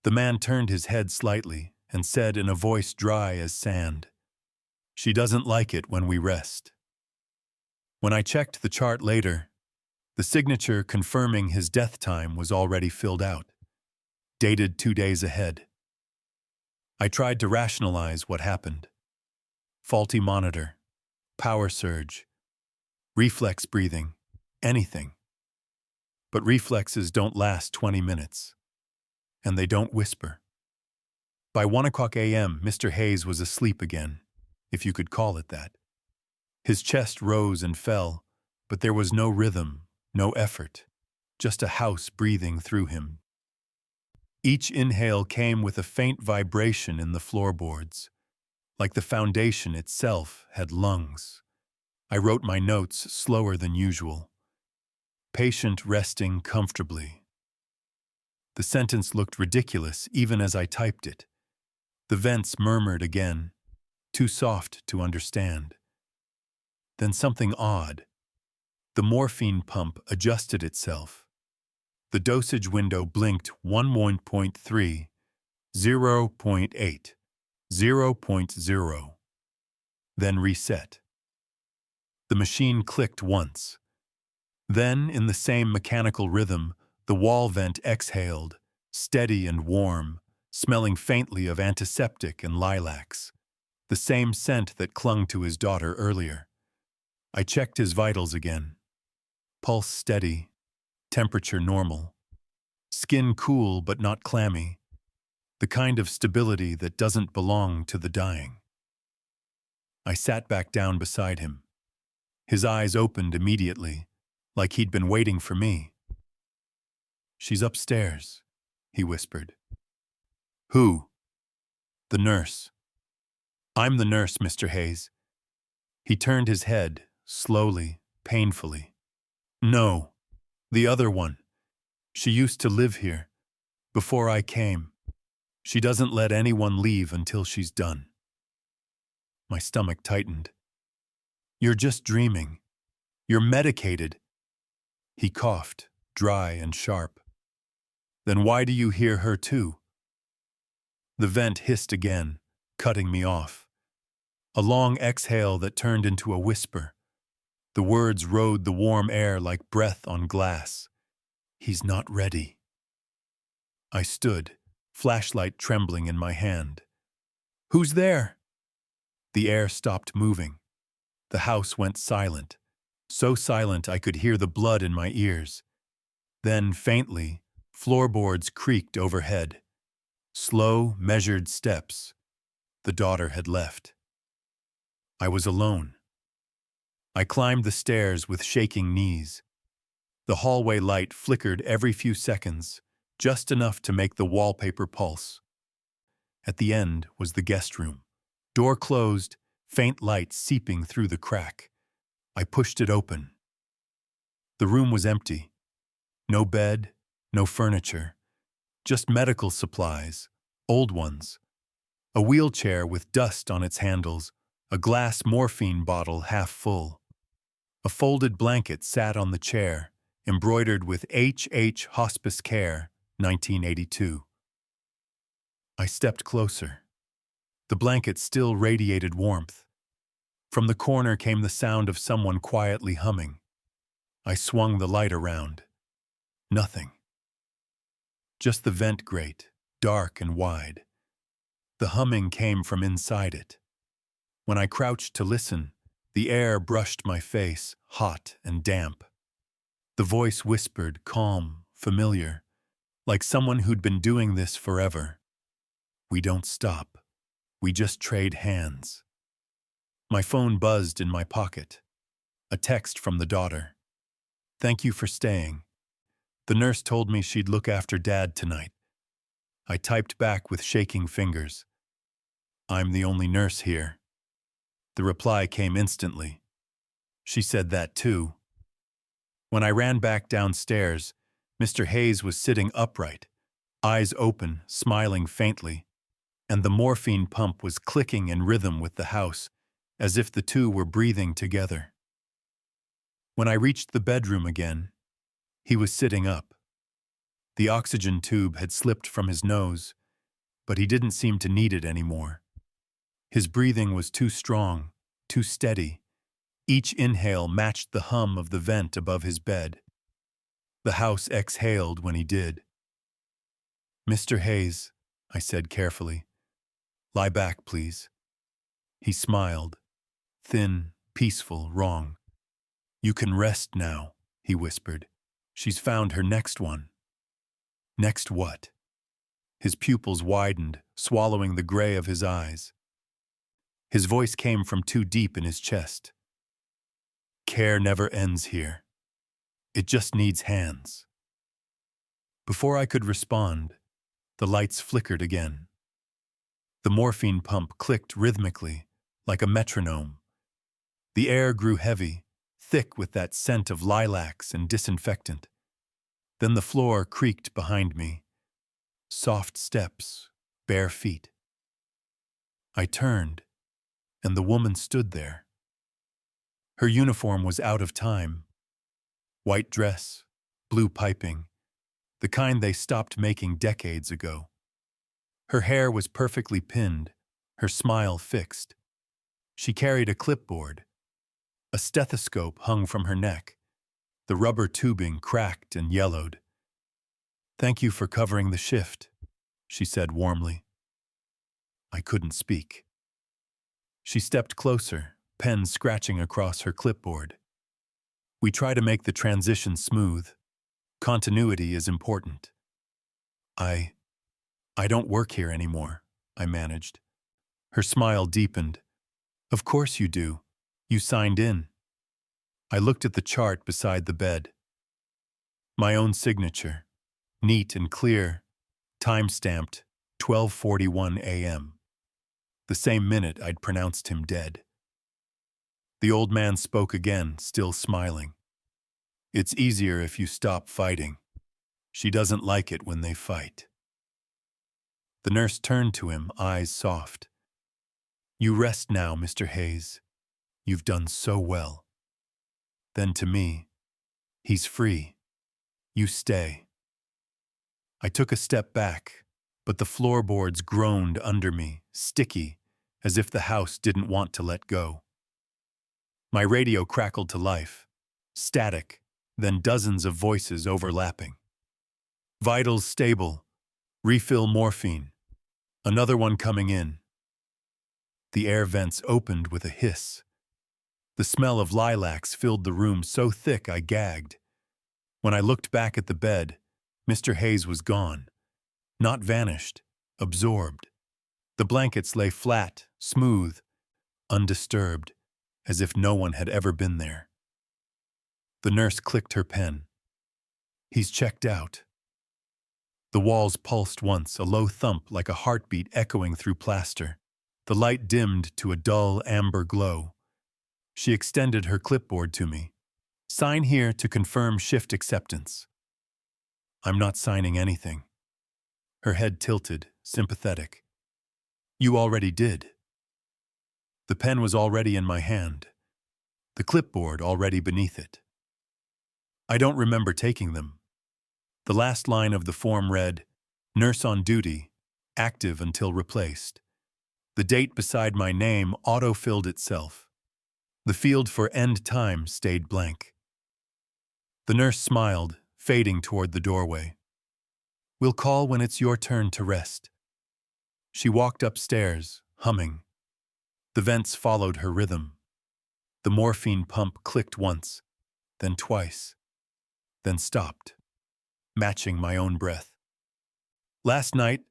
The man turned his head slightly and said in a voice dry as sand, "She doesn't like it when we rest." When I checked the chart later, the signature confirming his death time was already filled out, dated 2 days ahead. I tried to rationalize what happened. Faulty monitor, power surge, reflex breathing, anything. But reflexes don't last 20 minutes, and they don't whisper. By 1 o'clock a.m., Mr. Hayes was asleep again, if you could call it that. His chest rose and fell, but there was no rhythm, no effort, just a house breathing through him. Each inhale came with a faint vibration in the floorboards, like the foundation itself had lungs. I wrote my notes slower than usual. Patient resting comfortably. The sentence looked ridiculous even as I typed it. The vents murmured again, too soft to understand. Then something odd. The morphine pump adjusted itself. The dosage window blinked 1.3, 0.8, 0.0, then reset. The machine clicked once. Then, in the same mechanical rhythm, the wall vent exhaled, steady and warm, smelling faintly of antiseptic and lilacs, the same scent that clung to his daughter earlier. I checked his vitals again. Pulse steady, temperature normal, skin cool but not clammy, the kind of stability that doesn't belong to the dying. I sat back down beside him. His eyes opened immediately, like he'd been waiting for me. "She's upstairs," he whispered. "Who?" "The nurse." "I'm the nurse, Mr. Hayes." He turned his head, slowly, painfully. "No, the other one. She used to live here, before I came. She doesn't let anyone leave until she's done." My stomach tightened. "You're just dreaming. You're medicated." He coughed, dry and sharp. "Then why do you hear her too?" The vent hissed again, cutting me off. A long exhale that turned into a whisper. The words rode the warm air like breath on glass. He's not ready. I stood, flashlight trembling in my hand. Who's there? The air stopped moving. The house went silent, so silent I could hear the blood in my ears. Then, faintly, floorboards creaked overhead. Slow, measured steps. The daughter had left. I was alone. I climbed the stairs with shaking knees. The hallway light flickered every few seconds, just enough to make the wallpaper pulse. At the end was the guest room. Door closed, faint light seeping through the crack. I pushed it open. The room was empty. No bed, no furniture. Just medical supplies, old ones. A wheelchair with dust on its handles, a glass morphine bottle half full. A folded blanket sat on the chair, embroidered with H.H. Hospice Care, 1982. I stepped closer. The blanket still radiated warmth. From the corner came the sound of someone quietly humming. I swung the light around. Nothing. Just the vent grate, dark and wide. The humming came from inside it. When I crouched to listen, the air brushed my face, hot and damp. The voice whispered, calm, familiar, like someone who'd been doing this forever. We don't stop. We just trade hands. My phone buzzed in my pocket. A text from the daughter. Thank you for staying. The nurse told me she'd look after Dad tonight. I typed back with shaking fingers. I'm the only nurse here. The reply came instantly. She said that too. When I ran back downstairs, Mr. Hayes was sitting upright, eyes open, smiling faintly, and the morphine pump was clicking in rhythm with the house, as if the two were breathing together. When I reached the bedroom again, he was sitting up. The oxygen tube had slipped from his nose, but he didn't seem to need it anymore. His breathing was too strong, too steady. Each inhale matched the hum of the vent above his bed. The house exhaled when he did. Mr. Hayes, I said carefully, lie back, please. He smiled, thin, peaceful, wrong. You can rest now, he whispered. She's found her next one. Next what? His pupils widened, swallowing the gray of his eyes. His voice came from too deep in his chest. Care never ends here. It just needs hands. Before I could respond, the lights flickered again. The morphine pump clicked rhythmically, like a metronome. The air grew heavy, thick with that scent of lilacs and disinfectant. Then the floor creaked behind me. Soft steps, bare feet. I turned, and the woman stood there. Her uniform was out of time. White dress, blue piping, the kind they stopped making decades ago. Her hair was perfectly pinned, her smile fixed. She carried a clipboard. A stethoscope hung from her neck. The rubber tubing cracked and yellowed. Thank you for covering the shift, she said warmly. I couldn't speak. She stepped closer, pen scratching across her clipboard. We try to make the transition smooth. Continuity is important. I don't work here anymore, I managed. Her smile deepened. Of course you do. You signed in. I looked at the chart beside the bed. My own signature, neat and clear, time-stamped 12:41 a.m. The same minute I'd pronounced him dead. The old man spoke again, still smiling. It's easier if you stop fighting. She doesn't like it when they fight. The nurse turned to him, eyes soft. You rest now, Mr. Hayes. You've done so well. Then to me, he's free. You stay. I took a step back, but the floorboards groaned under me, sticky, as if the house didn't want to let go. My radio crackled to life, static, then dozens of voices overlapping. Vitals stable. Refill morphine. Another one coming in. The air vents opened with a hiss. The smell of lilacs filled the room so thick I gagged. When I looked back at the bed, Mr. Hayes was gone. Not vanished, absorbed. The blankets lay flat, smooth, undisturbed, as if no one had ever been there. The nurse clicked her pen. He's checked out. The walls pulsed once, a low thump like a heartbeat echoing through plaster. The light dimmed to a dull amber glow. She extended her clipboard to me. Sign here to confirm shift acceptance. I'm not signing anything. Her head tilted, sympathetic. You already did. The pen was already in my hand. The clipboard already beneath it. I don't remember taking them. The last line of the form read, Nurse on duty, active until replaced. The date beside my name auto-filled itself. The field for end time stayed blank. The nurse smiled, fading toward the doorway. We'll call when it's your turn to rest. She walked upstairs, humming. The vents followed her rhythm. The morphine pump clicked once, then twice, then stopped, matching my own breath. Last night,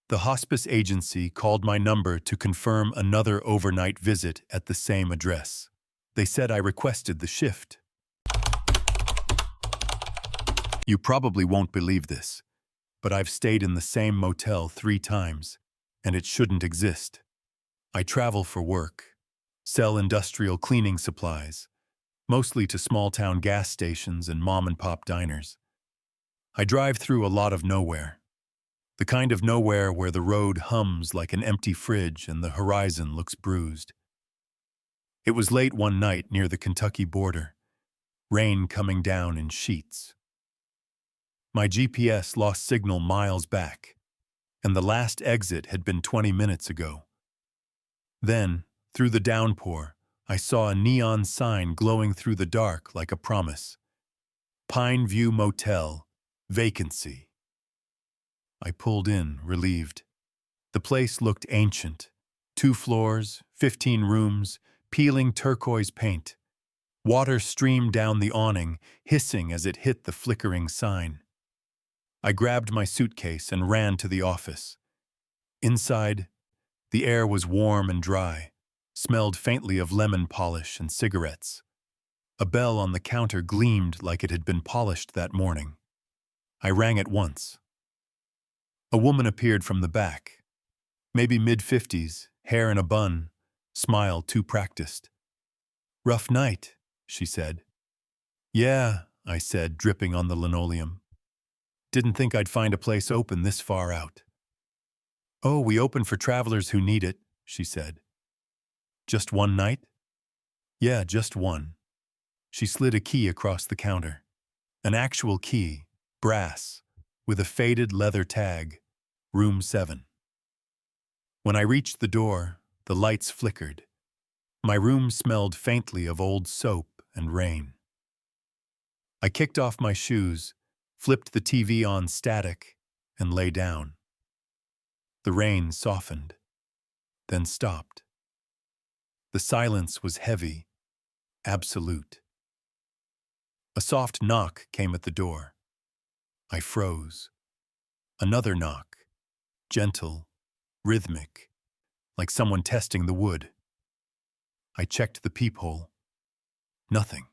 the hospice agency called my number to confirm another overnight visit at the same address. They said I requested the shift. You probably won't believe this, but I've stayed in the same motel 3 times, and it shouldn't exist. I travel for work, sell industrial cleaning supplies, mostly to small-town gas stations and mom-and-pop diners. I drive through a lot of nowhere. The kind of nowhere where the road hums like an empty fridge and the horizon looks bruised. It was late one night near the Kentucky border, rain coming down in sheets. My GPS lost signal miles back, and the last exit had been 20 minutes ago. Then, through the downpour, I saw a neon sign glowing through the dark like a promise. Pine View Motel, vacancy. I pulled in, relieved. The place looked ancient. 2 floors, 15 rooms, peeling turquoise paint. Water streamed down the awning, hissing as it hit the flickering sign. I grabbed my suitcase and ran to the office. Inside, the air was warm and dry, smelled faintly of lemon polish and cigarettes. A bell on the counter gleamed like it had been polished that morning. I rang it once. A woman appeared from the back. Maybe mid-50s, hair in a bun, smile too practiced. Rough night, she said. Yeah, I said, dripping on the linoleum. Didn't think I'd find a place open this far out. Oh, we open for travelers who need it, she said. Just one night? Yeah, just one. She slid a key across the counter. An actual key, brass, with a faded leather tag, room 7. When I reached the door, the lights flickered. My room smelled faintly of old soap and rain. I kicked off my shoes, flipped the TV on static, and lay down. The rain softened, then stopped. The silence was heavy, absolute. A soft knock came at the door. I froze. Another knock, gentle, rhythmic, like someone testing the wood. I checked the peephole. Nothing.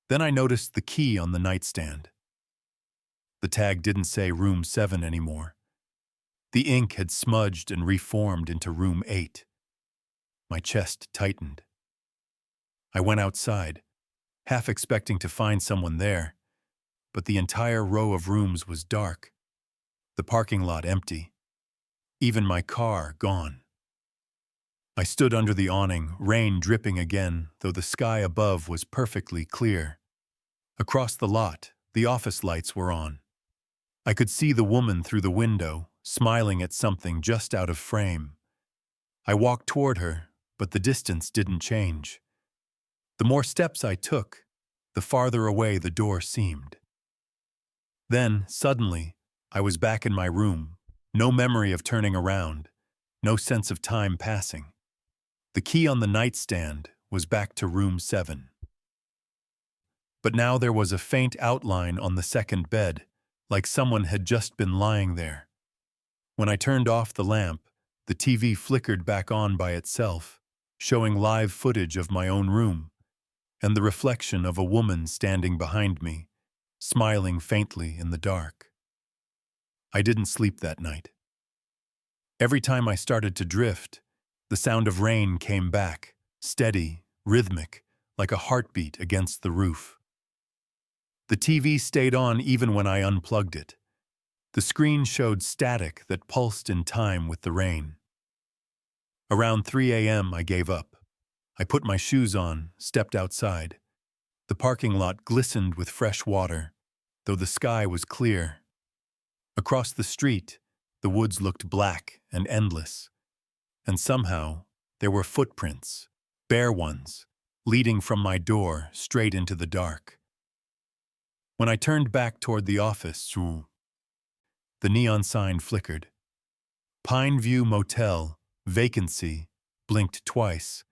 Then I noticed the key on the nightstand. The tag didn't say room 7 anymore. The ink had smudged and reformed into room 8. My chest tightened. I went outside, half expecting to find someone there, but the entire row of rooms was dark. The parking lot empty. Even my car gone. I stood under the awning, rain dripping again, though the sky above was perfectly clear. Across the lot, the office lights were on. I could see the woman through the window, smiling at something just out of frame. I walked toward her, but the distance didn't change. The more steps I took, the farther away the door seemed. Then, suddenly, I was back in my room, no memory of turning around, no sense of time passing. The key on the nightstand was back to room 7. But now there was a faint outline on the second bed, like someone had just been lying there. When I turned off the lamp, the TV flickered back on by itself, showing live footage of my own room, and the reflection of a woman standing behind me, smiling faintly in the dark. I didn't sleep that night. Every time I started to drift, the sound of rain came back, steady, rhythmic, like a heartbeat against the roof. The TV stayed on even when I unplugged it. The screen showed static that pulsed in time with the rain. Around 3 a.m., I gave up. I put my shoes on, stepped outside. The parking lot glistened with fresh water, though the sky was clear. Across the street, the woods looked black and endless. And somehow, there were footprints, bare ones, leading from my door straight into the dark. When I turned back toward the office, the neon sign flickered. Pine View Motel, vacancy, blinked twice,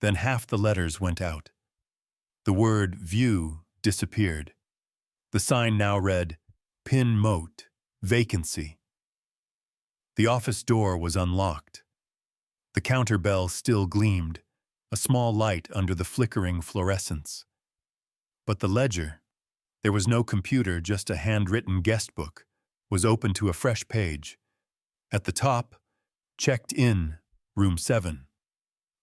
then half the letters went out. The word view disappeared. The sign now read, Pin Moat, vacancy. The office door was unlocked. The counter bell still gleamed, a small light under the flickering fluorescence. But the ledger, there was no computer, just a handwritten guest book, was open to a fresh page. At the top, checked in, room 7.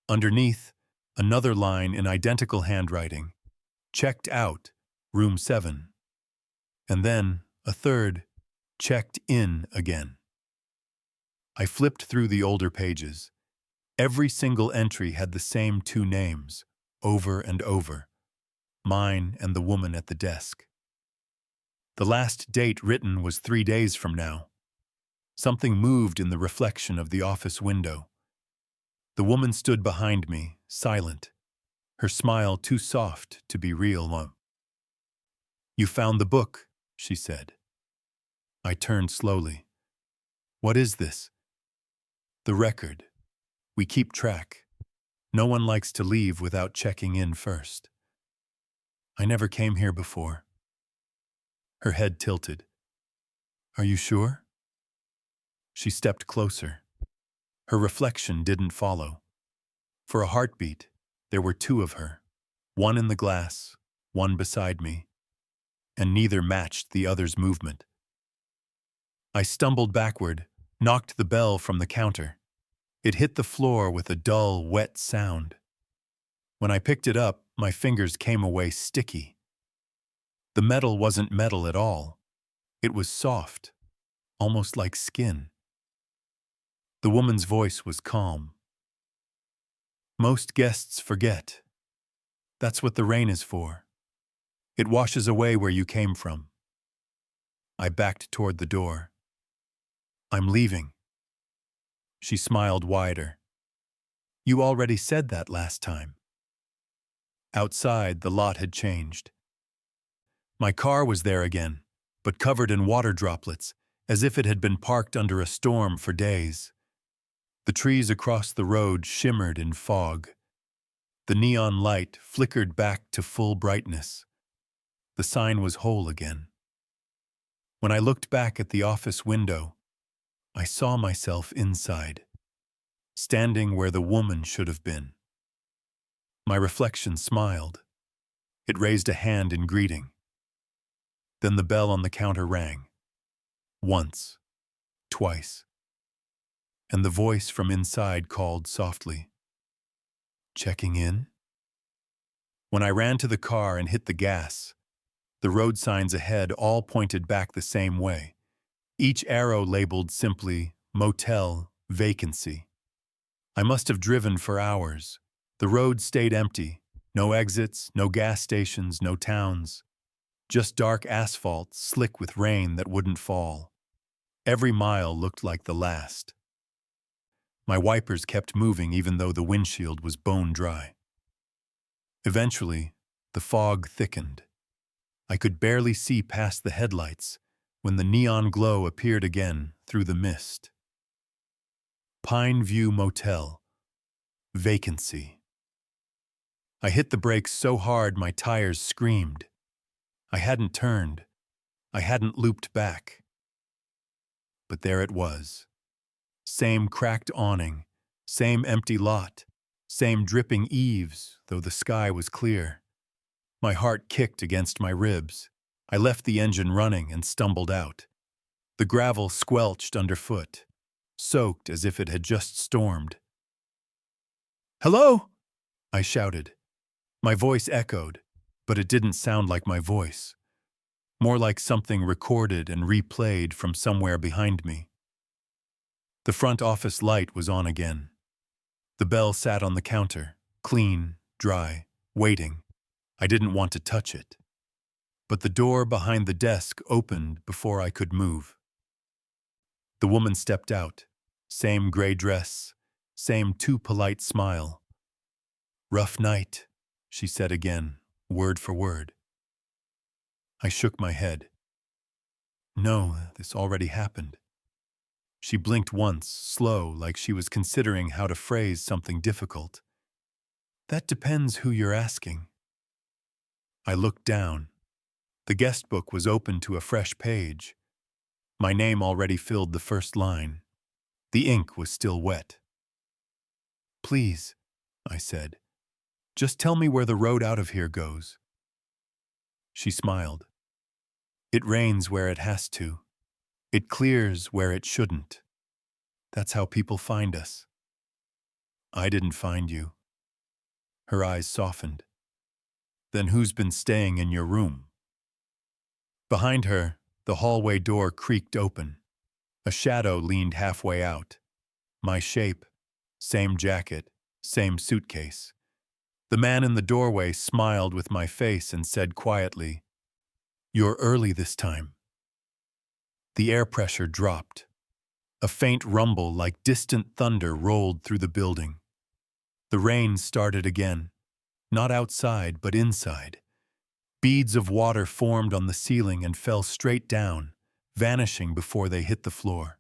Underneath, another line in identical handwriting, checked out, room 7. And then, a third, checked in again. I flipped through the older pages. Every single entry had the same 2 names, over and over, mine and the woman at the desk. The last date written was 3 days from now. Something moved in the reflection of the office window. The woman stood behind me, silent, her smile too soft to be real. "You found the book," she said. I turned slowly. "What is this?" "The record. We keep track. No one likes to leave without checking in first." "I never came here before." Her head tilted. "Are you sure?" She stepped closer. Her reflection didn't follow. For a heartbeat, there were 2 of her, one in the glass, one beside me, and neither matched the other's movement. I stumbled backward, knocked the bell from the counter. It hit the floor with a dull, wet sound. When I picked it up, my fingers came away sticky. The metal wasn't metal at all. It was soft, almost like skin. The woman's voice was calm. "Most guests forget. That's what the rain is for. It washes away where you came from." I backed toward the door. "I'm leaving." She smiled wider. "You already said that last time." Outside, the lot had changed. My car was there again, but covered in water droplets, as if it had been parked under a storm for days. The trees across the road shimmered in fog. The neon light flickered back to full brightness. The sign was whole again. When I looked back at the office window, I saw myself inside, standing where the woman should have been. My reflection smiled. It raised a hand in greeting. Then the bell on the counter rang. Once, twice. And the voice from inside called softly, "Checking in?" When I ran to the car and hit the gas, the road signs ahead all pointed back the same way. Each arrow labeled simply, "Motel, vacancy." I must have driven for hours. The road stayed empty. No exits, no gas stations, no towns. Just dark asphalt, slick with rain that wouldn't fall. Every mile looked like the last. My wipers kept moving even though the windshield was bone dry. Eventually, the fog thickened. I could barely see past the headlights, when the neon glow appeared again through the mist. Pine View Motel. Vacancy. I hit the brakes so hard my tires screamed. I hadn't turned. I hadn't looped back. But there it was. Same cracked awning, same empty lot, same dripping eaves, though the sky was clear. My heart kicked against my ribs. I left the engine running and stumbled out. The gravel squelched underfoot, soaked as if it had just stormed. "Hello?" I shouted. My voice echoed, but it didn't sound like my voice. More like something recorded and replayed from somewhere behind me. The front office light was on again. The bell sat on the counter, clean, dry, waiting. I didn't want to touch it. But the door behind the desk opened before I could move. The woman stepped out, same gray dress, same too polite smile. "Rough night," she said again, word for word. I shook my head. No, this already happened. She blinked once, slow, like she was considering how to phrase something difficult. "That depends who you're asking." I looked down. The guest book was open to a fresh page. My name already filled the first line. The ink was still wet. "Please," I said, "just tell me where the road out of here goes." She smiled. "It rains where it has to. It clears where it shouldn't. That's how people find us." "I didn't find you." Her eyes softened. "Then who's been staying in your room?" Behind her, the hallway door creaked open. A shadow leaned halfway out. My shape, same jacket, same suitcase. The man in the doorway smiled with my face and said quietly, "You're early this time." The air pressure dropped. A faint rumble like distant thunder rolled through the building. The rain started again, not outside but inside. Beads of water formed on the ceiling and fell straight down, vanishing before they hit the floor.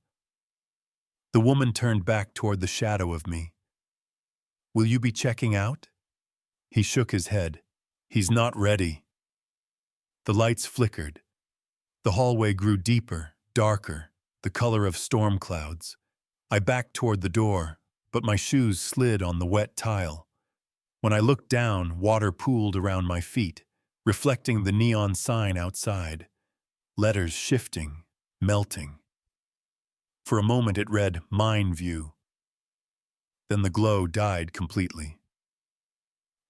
The woman turned back toward the shadow of me. "Will you be checking out?" He shook his head. "He's not ready." The lights flickered. The hallway grew deeper, darker, the color of storm clouds. I backed toward the door, but my shoes slid on the wet tile. When I looked down, water pooled around my feet, reflecting the neon sign outside. Letters shifting, melting. For a moment it read, "Mine View." Then the glow died completely.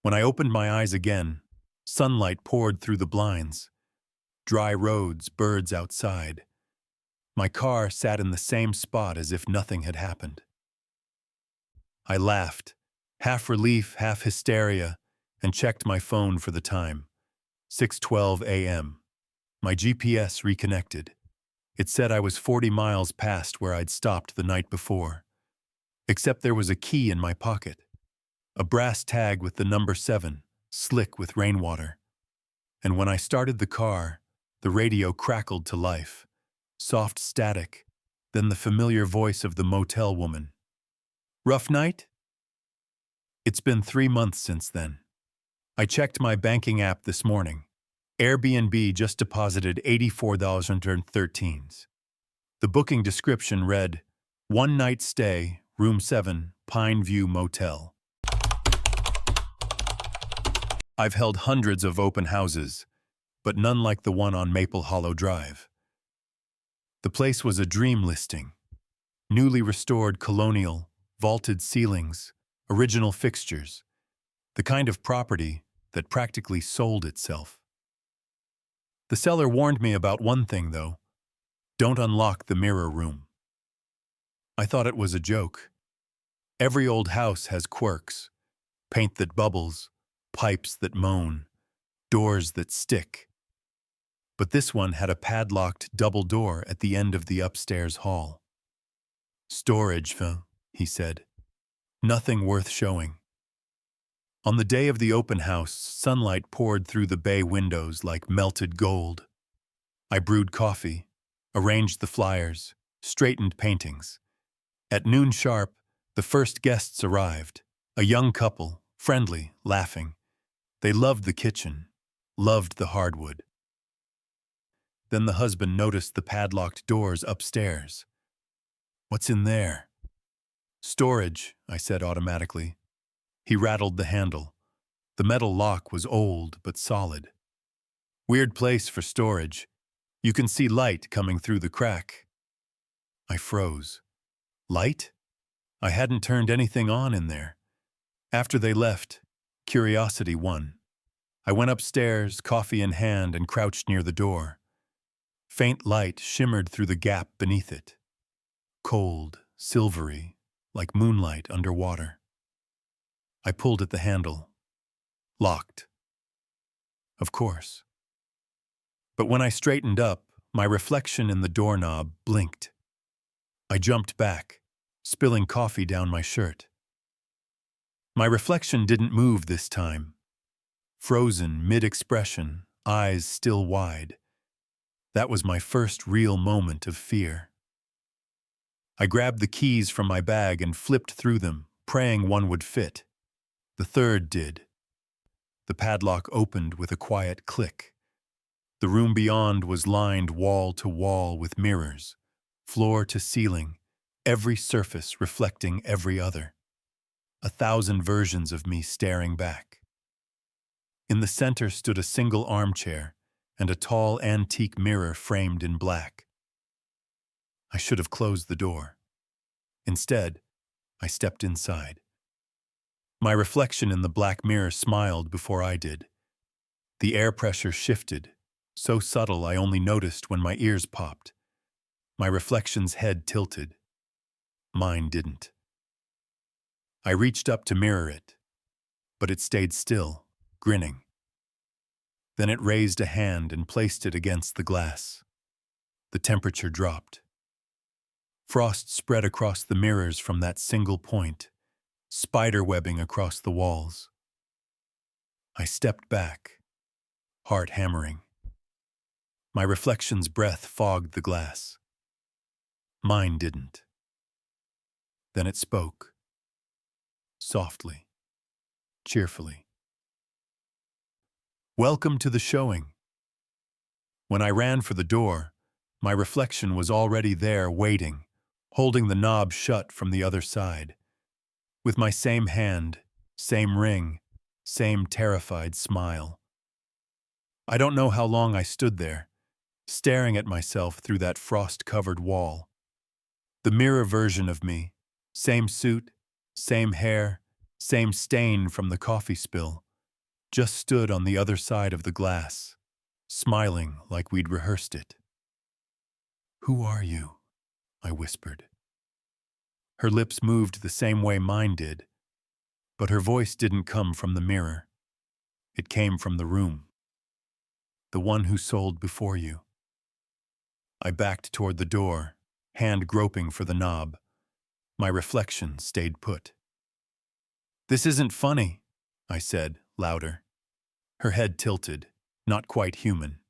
When I opened my eyes again, sunlight poured through the blinds. Dry roads, birds outside. My car sat in the same spot as if nothing had happened. I laughed, half relief, half hysteria, and checked my phone for the time. 6:12 a.m. My GPS reconnected. It said I was 40 miles past where I'd stopped the night before. Except there was a key in my pocket. A brass tag with the number 7, slick with rainwater. And when I started the car, the radio crackled to life. Soft static, then the familiar voice of the motel woman. "Rough night?" It's been 3 months since then. I checked my banking app this morning. Airbnb just deposited $84,013. The booking description read, "One night stay, room 7, Pine View Motel." I've held hundreds of open houses, but none like the one on Maple Hollow Drive. The place was a dream listing. Newly restored colonial, vaulted ceilings, original fixtures. The kind of property that practically sold itself. The seller warned me about one thing, though. Don't unlock the mirror room. I thought it was a joke. Every old house has quirks. Paint that bubbles, pipes that moan, doors that stick. But this one had a padlocked double door at the end of the upstairs hall. "Storage, he said. "Nothing worth showing." On the day of the open house, sunlight poured through the bay windows like melted gold. I brewed coffee, arranged the flyers, straightened paintings. At noon sharp, the first guests arrived, a young couple, friendly, laughing. They loved the kitchen, loved the hardwood. Then the husband noticed the padlocked doors upstairs. "What's in there?" "Storage," I said automatically. He rattled the handle. The metal lock was old but solid. "Weird place for storage. You can see light coming through the crack." I froze. Light? I hadn't turned anything on in there. After they left, curiosity won. I went upstairs, coffee in hand, and crouched near the door. Faint light shimmered through the gap beneath it. Cold, silvery, like moonlight underwater. I pulled at the handle. Locked. Of course. But when I straightened up, my reflection in the doorknob blinked. I jumped back, spilling coffee down my shirt. My reflection didn't move this time. Frozen, mid-expression, eyes still wide. That was my first real moment of fear. I grabbed the keys from my bag and flipped through them, praying one would fit. The third did. The padlock opened with a quiet click. The room beyond was lined wall to wall with mirrors, floor to ceiling, every surface reflecting every other. 1,000 versions of me staring back. In the center stood a single armchair and a tall antique mirror framed in black. I should have closed the door. Instead, I stepped inside. My reflection in the black mirror smiled before I did. The air pressure shifted, so subtle I only noticed when my ears popped. My reflection's head tilted. Mine didn't. I reached up to mirror it, but it stayed still, grinning. Then it raised a hand and placed it against the glass. The temperature dropped. Frost spread across the mirrors from that single point, spiderwebbing across the walls. I stepped back, heart hammering. My reflection's breath fogged the glass. Mine didn't. Then it spoke. Softly, cheerfully. "Welcome to the showing." When I ran for the door, my reflection was already there waiting, holding the knob shut from the other side. With my same hand, same ring, same terrified smile. I don't know how long I stood there, staring at myself through that frost-covered wall. The mirror version of me, same suit, same hair, same stain from the coffee spill, just stood on the other side of the glass, smiling like we'd rehearsed it. "Who are you?" I whispered. Her lips moved the same way mine did, but her voice didn't come from the mirror. It came from the room. "The one who sold before you." I backed toward the door, hand groping for the knob. My reflection stayed put. "This isn't funny," I said, louder. Her head tilted, not quite human.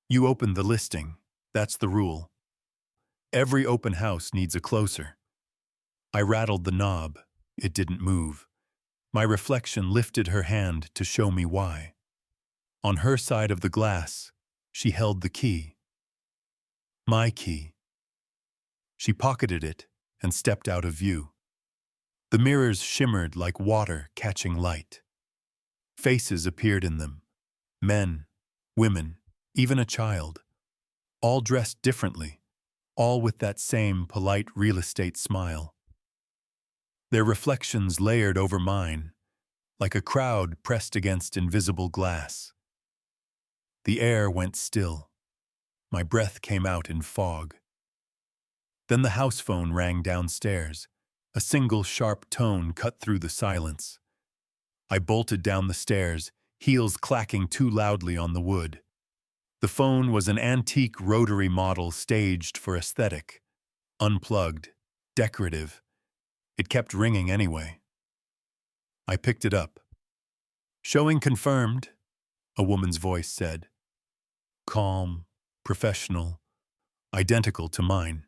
"You opened the listing. That's the rule. Every open house needs a closer." I rattled the knob. It didn't move. My reflection lifted her hand to show me why. On her side of the glass, she held the key. My key. She pocketed it and stepped out of view. The mirrors shimmered like water catching light. Faces appeared in them. Men, women, even a child. All dressed differently, all with that same polite real estate smile. Their reflections layered over mine, like a crowd pressed against invisible glass. The air went still. My breath came out in fog. Then the house phone rang downstairs. A single sharp tone cut through the silence. I bolted down the stairs, heels clacking too loudly on the wood. The phone was an antique rotary model staged for aesthetic. Unplugged, decorative. It kept ringing anyway. I picked it up. "Showing confirmed," a woman's voice said. Calm, professional, identical to mine.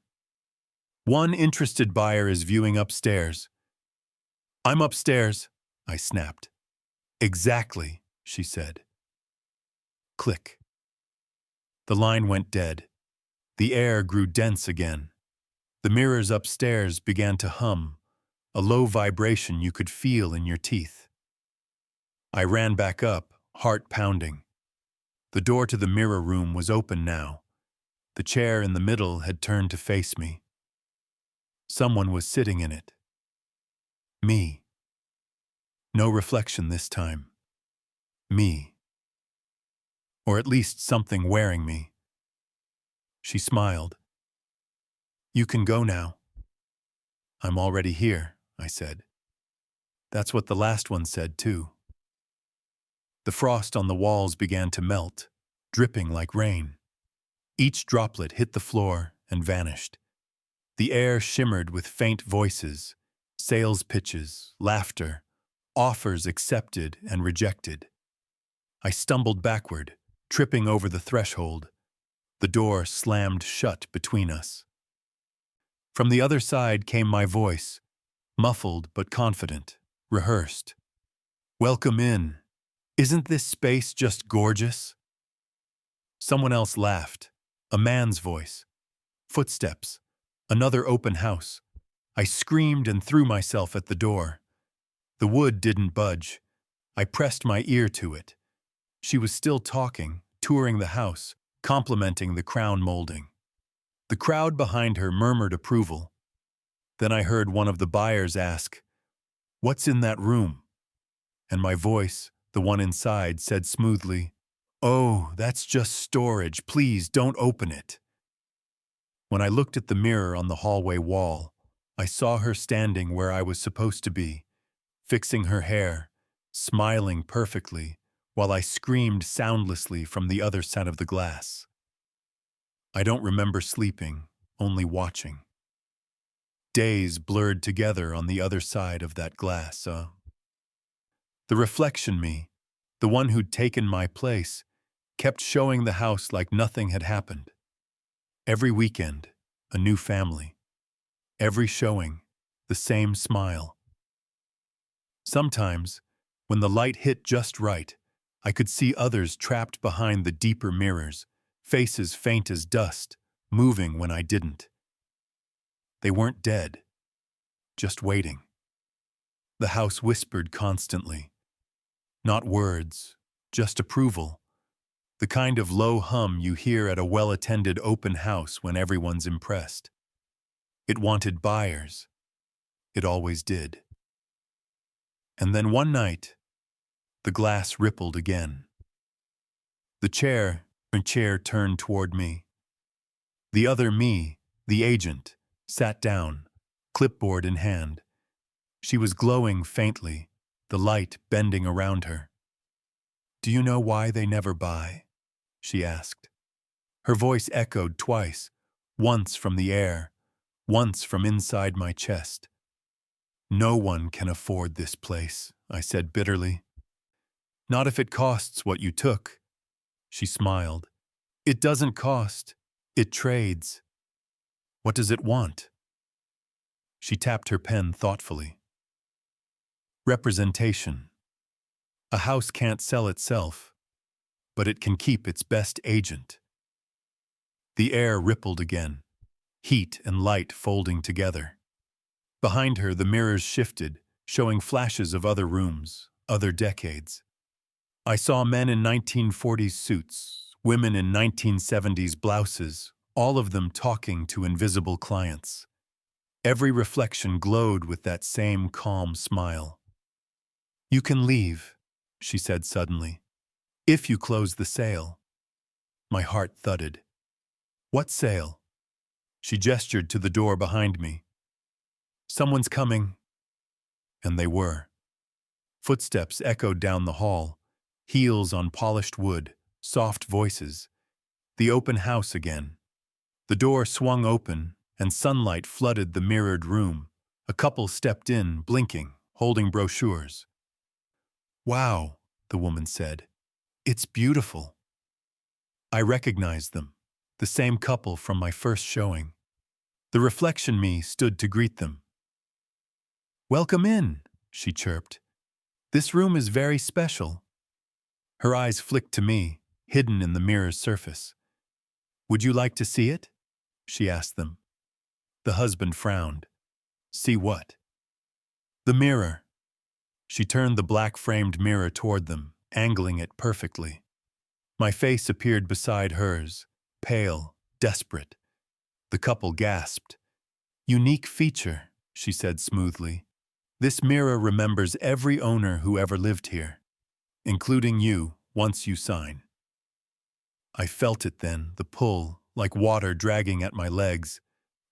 One interested buyer is viewing upstairs. I'm upstairs, I snapped. Exactly, she said. Click. The line went dead. The air grew dense again. The mirrors upstairs began to hum, a low vibration you could feel in your teeth. I ran back up, heart pounding. The door to the mirror room was open now. The chair in the middle had turned to face me. Someone was sitting in it. Me. No reflection this time. Me. Or at least something wearing me. She smiled. You can go now. I'm already here, I said. That's what the last one said, too. The frost on the walls began to melt, dripping like rain. Each droplet hit the floor and vanished. The air shimmered with faint voices, sales pitches, laughter, offers accepted and rejected. I stumbled backward, tripping over the threshold. The door slammed shut between us. From the other side came my voice, muffled but confident, rehearsed. Welcome in. Isn't this space just gorgeous? Someone else laughed, a man's voice. Footsteps, another open house. I screamed and threw myself at the door. The wood didn't budge. I pressed my ear to it. She was still talking, touring the house, complimenting the crown molding. The crowd behind her murmured approval. Then I heard one of the buyers ask, "What's in that room?" And my voice, the one inside, said smoothly, "Oh, that's just storage. Please don't open it." When I looked at the mirror on the hallway wall, I saw her standing where I was supposed to be, fixing her hair, smiling perfectly, while I screamed soundlessly from the other side of the glass. I don't remember sleeping, only watching. Days blurred together on the other side of that glass. The reflection me, the one who'd taken my place, kept showing the house like nothing had happened. Every weekend, a new family. Every showing, the same smile. Sometimes, when the light hit just right, I could see others trapped behind the deeper mirrors, faces faint as dust, moving when I didn't. They weren't dead, just waiting. The house whispered constantly. Not words, just approval. The kind of low hum you hear at a well-attended open house when everyone's impressed. It wanted buyers. It always did. And then one night, the glass rippled again. The chair turned toward me. The other me, the agent, sat down, clipboard in hand. She was glowing faintly, the light bending around her. "Do you know why they never buy?" she asked. Her voice echoed twice, once from the air, once from inside my chest. "No one can afford this place," I said bitterly. "Not if it costs what you took." She smiled. "It doesn't cost. It trades." "What does it want?" She tapped her pen thoughtfully. "Representation. A house can't sell itself, but it can keep its best agent." The air rippled again, heat and light folding together. Behind her, the mirrors shifted, showing flashes of other rooms, other decades. I saw men in 1940s suits, women in 1970s blouses, all of them talking to invisible clients. Every reflection glowed with that same calm smile. "You can leave," she said suddenly, "if you close the sale." My heart thudded. "What sale?" She gestured to the door behind me. "Someone's coming." And they were. Footsteps echoed down the hall, heels on polished wood, soft voices. The open house again. The door swung open, and sunlight flooded the mirrored room. A couple stepped in, blinking, holding brochures. "Wow," the woman said. "It's beautiful." I recognized them. the same couple from my first showing. The reflection me stood to greet them. "Welcome in," she chirped. "This room is very special." Her eyes flicked to me, hidden in the mirror's surface. "Would you like to see it?" she asked them. The husband frowned. "See what?" "The mirror." She turned the black-framed mirror toward them, angling it perfectly. My face appeared beside hers, pale, desperate. The couple gasped. "Unique feature," she said smoothly. "This mirror remembers every owner who ever lived here, including you, once you sign." I felt it then, the pull, like water dragging at my legs.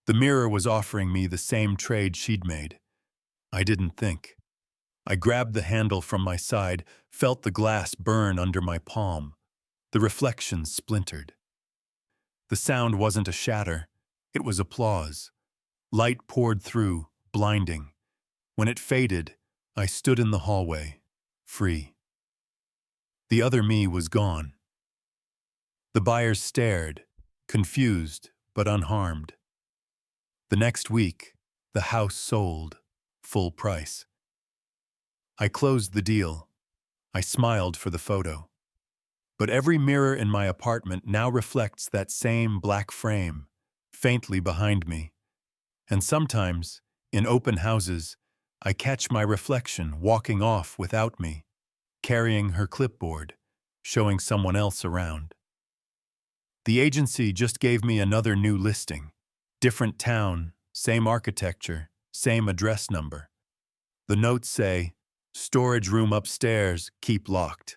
The mirror was offering me the same trade she'd made. I didn't think. I grabbed the handle from my side, felt the glass burn under my palm. The reflection splintered. The sound wasn't a shatter, it was applause. Light poured through, blinding. When it faded, I stood in the hallway, free. The other me was gone. The buyers stared, confused but unharmed. The next week, the house sold, full price. I closed the deal. I smiled for the photo. But every mirror in my apartment now reflects that same black frame, faintly behind me. And sometimes, in open houses, I catch my reflection walking off without me, carrying her clipboard, showing someone else around. The agency just gave me another new listing. Different town, same architecture, same address number. The notes say, "Storage room upstairs, keep locked."